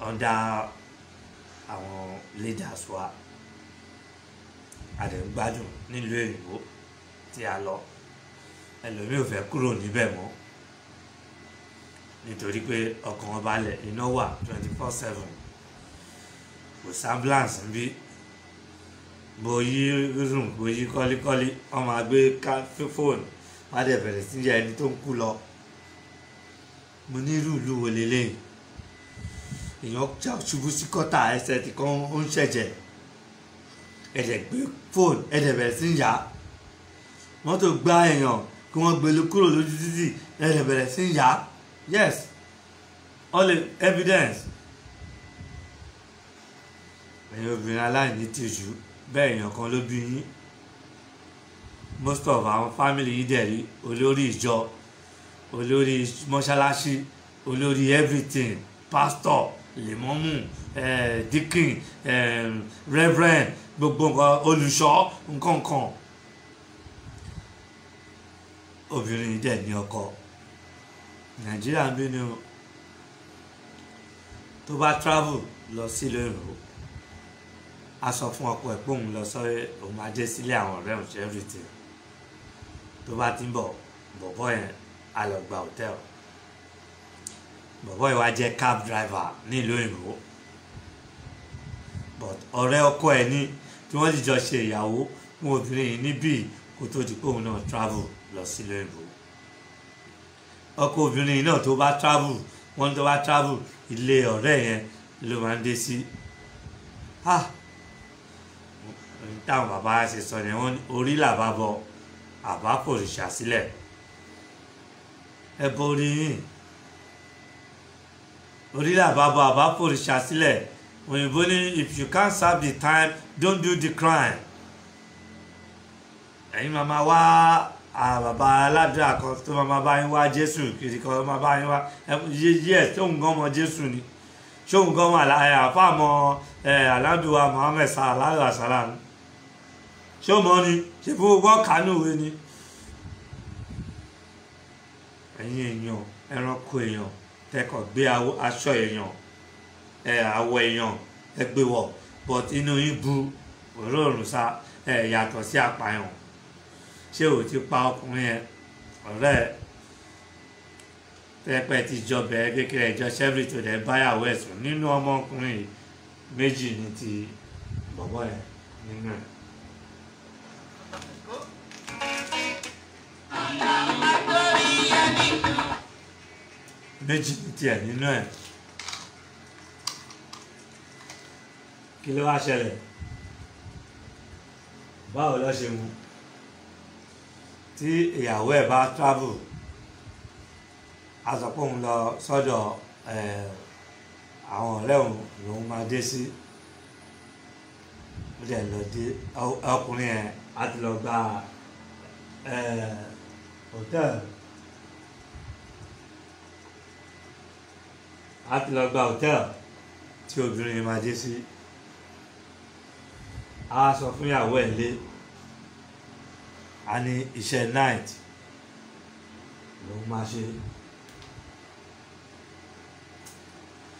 under our leaders wa àdẹ̀gbádùn nílùú èyìnbó tí a lọ ẹlòmíì ò fẹ́ kúrò níbẹ̀ mọ́ nítorí pé ọkàn wọn balẹ̀ iná wà 24/7 kò sí ambulance níbí bó yí rúùm bó yí kọ́líkọ́lí wọ́n máa gbé fóònù wọ́n á dẹ̀ bẹ̀rẹ̀ sí yẹ ẹni tó ń kú lọ mo ní irú ìlú wo lélẹ́yìn èèyàn ṣubú sí kọ́tà ẹsẹ̀ tí kan ó ń ṣẹ̀jẹ̀ ẹ̀dẹ̀ gbé fóònù ẹ̀dẹ̀ bẹ̀rẹ̀ sí yá mọ́tò gbá èèyàn kí wọ́n gbé lọ kúrò lójú títì ẹ̀dẹ̀ bẹ̀rẹ̀ sí yá yes all the evidence ẹ̀yin obìnrin aláìní tìjú bẹ́ẹ̀ èèyàn kan ló bí yín most of àwọn family yìí dẹ̀ rí olórí ìjọ olórí mọ́ṣáláṣí olórí everything pastor lèmọ́mù deacon reverend gbogbo nǹkan olùṣọ́ nǹkan obìnrin dẹ̀ ní ọkọ nàìjíríà ń bínú tó bá travel lọ sílùú èkó a sọ fún ọkọ ẹ̀ pé òun lọ sọ òun máa jẹ́ sílé àwọn ọ̀rẹ́ òun ṣe everything tó bá ti ń bọ̀ bọ̀bọ̀ yẹn a lọ gba hòtẹ́ẹ̀lì bọ̀bọ̀ yẹn wá jẹ́ cab driver nílùú èkó but ọ̀rẹ́ ọkọ ẹ̀ ní tí wọ́n ti jọ ṣe ìyàwó fún obìnrin yìí níbí kó tó di pé òun náà travel lọ sílùú èkó ọkọ obìnrin yìí náà tó bá travel wọ́n tó bá travel ilé ọ̀rẹ́ yẹn ló máa ń dé sí táwọn bàbá ṣe sọ ni wọ́n orí làbá bọ àbá fòrìṣà sílẹ̀ ẹ bọ orí yìí orí làbá bọ àbá fòrìṣà sílẹ̀ òyìnbó ní if you can't serve the time don't do the crime ẹ̀yin máa máa wá bàbá aládùúrà kan tó máa bá yín wá Jésù kiri kan máa bá yín wá yes tóun gan mọ Jésù ni ṣóun gan mọ àfàmọ aládùúrà Muhammed sallallahu alaihi wasallam ṣé o mọ̀ ni ṣe fún gbogbo kánú ìwé ni ẹ̀yin èèyàn ẹranko èèyàn tẹkọ̀ gbé aṣọ èèyàn àwọ̀ èèyàn ẹgbẹ́ wọ̀ but inú yín bu òróòrùn sá yàtọ̀ sí àpàyàn ṣé o ti pa ọkùnrin yẹn ọ̀rẹ́ tẹ́pẹ́ ti jọ bẹ̀ẹ́ kékeré ìjọ ṣẹ́fìrì tó dẹ̀ báyàwó ẹ̀sùn nínú ọmọkùnrin méjì ní ti bọ̀bọ̀ yẹn nínú ẹ̀. méjì ní tiẹ̀ nínú ẹ̀ kí ló wá ṣẹlẹ̀ báwo ló ṣe mú tí ìyàwó ẹ̀ bá travel a sọ pé òun lọ sọ́dọ̀ àwọn ọ̀rẹ́ òun lòun máa dé sí ó dẹ̀ lọ dé ọkùnrin ẹ̀ á ti lọ gba hòtẹ́ẹ̀lì a ti lọ gba hòtẹ́ẹ̀lì tí obìnrin yẹn máa dé sí a sọ fún ìyàwó ẹ̀ lé a ní iṣẹ́ night lòun máa ṣe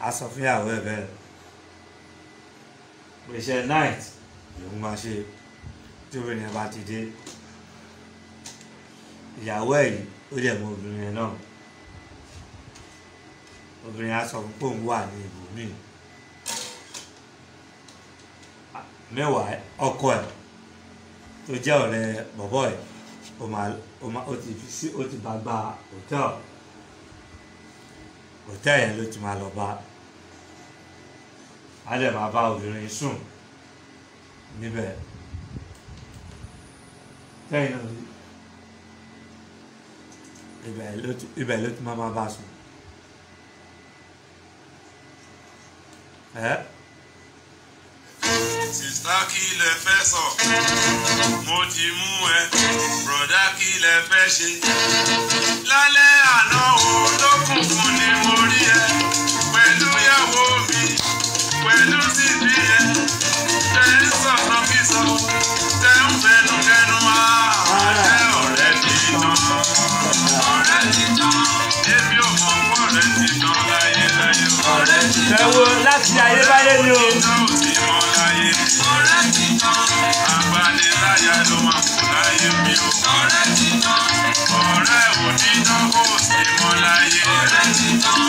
a sọ fún ìyàwó ẹ̀ bẹ́ẹ̀ iṣẹ́ night lòun máa ṣe tí obìnrin yẹn bá ti dé ìyàwó ẹ̀ yìí ó dẹ̀ mọ obìnrin yẹn náà obìnrin á sọ fún pé òun wà ní ibòmíì mẹ́wàá ọkọ ẹ̀ tó jẹ́ ọ̀rẹ́ bọ̀bọ̀ ẹ̀ ó ti bá gba hòtẹ́ẹ̀lì yẹn ló ti máa lọ bá á dẹ̀ máa bá obìnrin sùn níbẹ̀ tẹ́yìn náà ibẹ̀ ló ti máa bá sùn Sista kí lẹ fẹ́ sọ, mo ti mú ẹ, broda kí lẹ fẹ́ ṣe. Lálẹ́ àná o lókùnkùn ni mo rí ẹ, pẹ̀lú ìyàwó mi, pẹ̀lú sísí ẹ. Tẹ́ ń sọ̀rọ̀ kí sọ, tẹ́ ń fẹnu kẹnu ààrẹ ọ̀rẹ́ ti tán. Ọ̀rẹ́ ti tán, èmi ò mọ̀ fún ọ̀rẹ́ ti tán láyé láyé. Ọ̀rẹ́ ti tán. Ẹ wo láti ayébáyé ni o. Ọ̀rẹ́ ti tán, agbaniláyà ló máa kú láyé mi o. Ọ̀rẹ́ ti tán, ọ̀rẹ́ òtítọ́ kò sí mọ́ láyé. Ọ̀rẹ́ ti tán,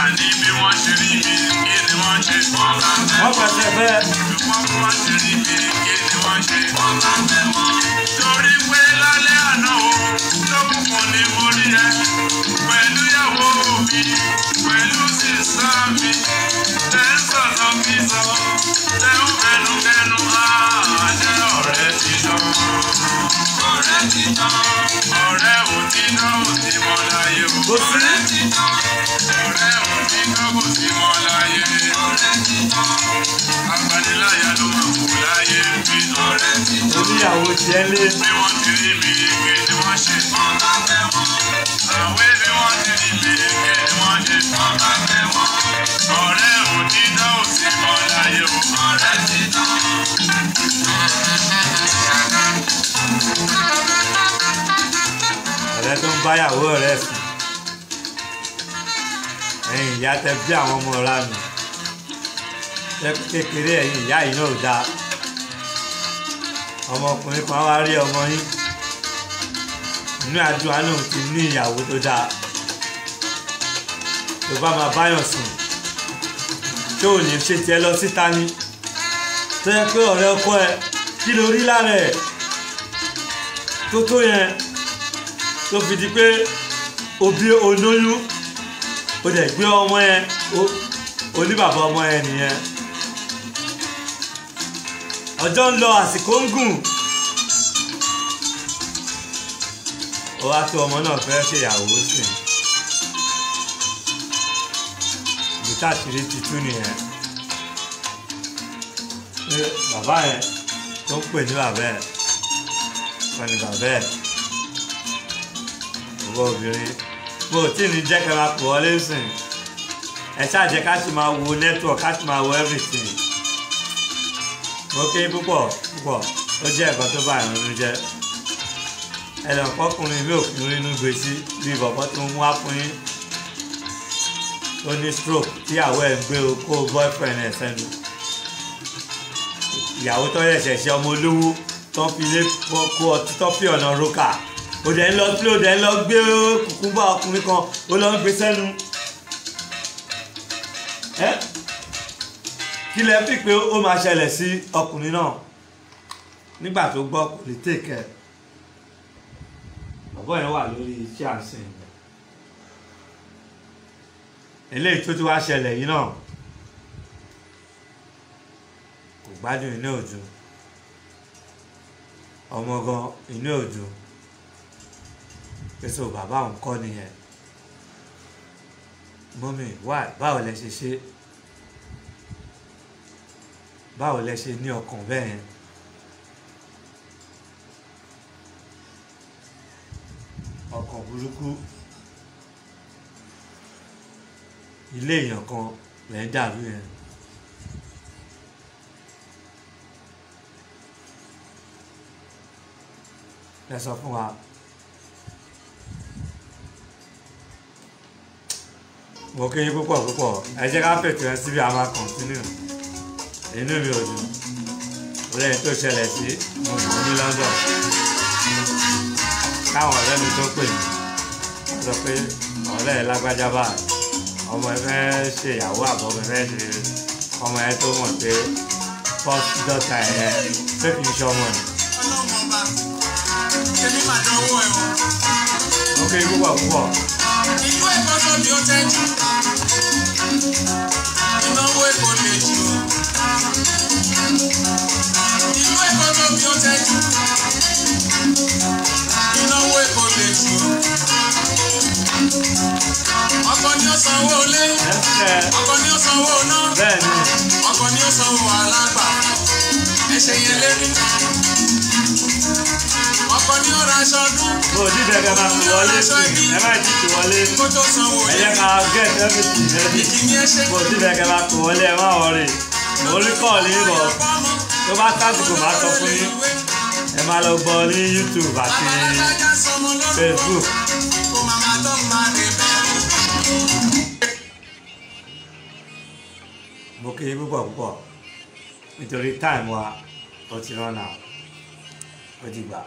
àní bí wọ́n ṣe rí mi kí ni wọ́n ṣe. Wọ́n pẹ̀sẹ̀ bẹ́ẹ̀. ṣùgbọ́n bí wọ́n ṣe rí mi kí ni wọ́n ṣe. Torí pé lálẹ́ àná o lókùnkùn ni mo rí ẹ, pẹ̀lú ìyàwó mi, pẹ̀lú sísá mi. Tẹ́ ń sọ̀rọ̀ kí sọ, tẹ́ ń fẹnu kẹnu àjẹ́ ọ̀rẹ́ ti tán. Ọ̀rẹ́ ti tán, ọ̀rẹ́ òtítọ́ ò sí mọ́ láyé o. Ọ̀rẹ́ ti tán, ọ̀rẹ́ òtítọ́ kò sí mọ́ láyé. Ọ̀rẹ́ ti tán, agbaniláyà ló máa kú láyé mi. Ọ̀rẹ́ ti tán, oníyàwó tiẹ̀ lé. bí wọ́n ti rí mi kí ni wọ́n ṣe. Àwé bí wọ́n ti rí mi kí ni wọ́n ṣe. Ọ̀rẹ́ òtítọ́ ò sí mọ́ láyé o. Ọ̀rẹ́ ti tán. Ọ̀rẹ́ tó ń báyàwó rẹ̀ sùn. Ẹ̀yin ìyá tẹ bí àwọn ọmọ ọ̀la nù. Kékeré ẹ̀yin ìyá yìí náà ò dáa. Ọmọkùnrin kan wá rí ọmọ yín. Inú àdúrà náà ti ní ìyàwó tó dáa. Tó bá máa báyọ̀ sùn. Tó ò ní ṣe tiẹ̀ lọ síta ni. Tó yẹ pé ọ̀rẹ́ ọkọ ẹ kí ló rí lára ẹ̀ tó yẹn tó fi di pé òbí olóyún ó dẹ̀ gbé ọmọ yẹn oníbàbá ọmọ yẹn nìyẹn. Ọjọ́ ń lọ àsìkò ń gùn. Ó wá tó ọmọ náà fẹ́ ṣèyàwó sí i. Ìgbésà tìrí ti tú nìyẹn. Bàbá yẹn tó ń pè ní bàbá ẹ̀ wọ́n ní bàbá ẹ̀ owó obìnrin bó tí ní jẹ́ ká máa pọ̀ ọ́ lẹ́sìn ẹ̀ ṣáàjẹ́ ká sì máa wo network ká sì máa wo everything. Mo kí púpọ̀ ó jẹ́ ẹ̀kọ́ tó bá ìrònú jẹ́ ẹ̀dọ̀ ọkùnrin mi ò fi inú gbé sí bí bọ̀bọ̀ tó ń wá fún yín ó ní stroke tíyàwó ẹ̀ ń gbé kó boyfriend ẹ̀ sẹ́nu. Ìyàwó tó yẹ ṣẹ̀ṣẹ̀ ọmọ olówó tó fi lé kó ọtí tó fi ọ̀nà roka ó dẹ̀ ń lọ sí ó dẹ̀ ń lọ gbé kùkúmbà ọkùnrin kan ó lọ ń gbé sẹ́nu. Kí lẹ fi pé ó máa ṣẹlẹ̀ sí ọkùnrin náà nígbà tó gbọ́ kò lè tèkẹ́ bàbá yẹn wà lórí iṣẹ́ àṣìn eléyìí tó ti wá ṣẹlẹ̀ yìí náà kò gbádùn inú òdu ọmọ gan inú òdu pèsè bàbá òun kọ́ nìyẹn mọ́mì wá báwo lẹ ṣe ṣe báwo lẹ ṣe ní ọkàn bẹ́ẹ̀ yẹn. Ọkàn burúkú ilé èèyàn kan lẹ́ ń dàrú yẹn. Ẹ sọ fún wa. Mo kí yín púpọ̀ ẹ jẹ́ ká fètò ẹ síbi a máa continue inú mi ò dùn lẹ́yìn tó ṣẹlẹ̀ sí mo mọ̀ ní London káwọn ọ̀rẹ́ mi tó pè mí sọ pé ọ̀rẹ́ ẹ lágbájá báyìí ọmọ ẹ fẹ́ ṣe ìyàwó àbọ̀ ẹ fẹ́ ṣe ọmọ ẹ tó mọ̀ pé first daughter ẹ pé kì í ṣe ọmọ ẹ. ọlọ́mọba èmi máa dánwó ẹ̀ o. Mo kí yín púpọ̀. Ìlú Èkó tó mi ó tẹ́jú. Ìnáwó Èkó lè jù o. Ìlú Èkó tó mi ó tẹ́jú. Ìnáwó Èkó lè jù o. Ọkọ ni ó sanwó ilé. Ọkọ ni ó sanwó iná. Bẹ́ẹ̀ni. Ọkọ ni ó sanwó alágbà. ẹsẹ̀ yẹn lérí. Ọkọ ní ó ra aṣọ ọdún. Mo ti bẹ̀rẹ̀ máa fi wọlé sí ẹ má ti fi wọlé. Kó tó sanwó Ẹ jẹ́ ká get everything ready. ìkíní ẹsẹ̀. Mo ti bẹ̀rẹ̀ máa fi wọlé ẹ má wọlé. Mo rí kọ́ọ̀lù yín bọ̀. Tó bá tásìkò máa sọ fún yín. Ẹ máa lọ gbọ́ ní YouTube àti Facebook. Mo kí yín púpọ̀ púpọ̀ nítorí time wa ó ti run out. Ó ti gbà.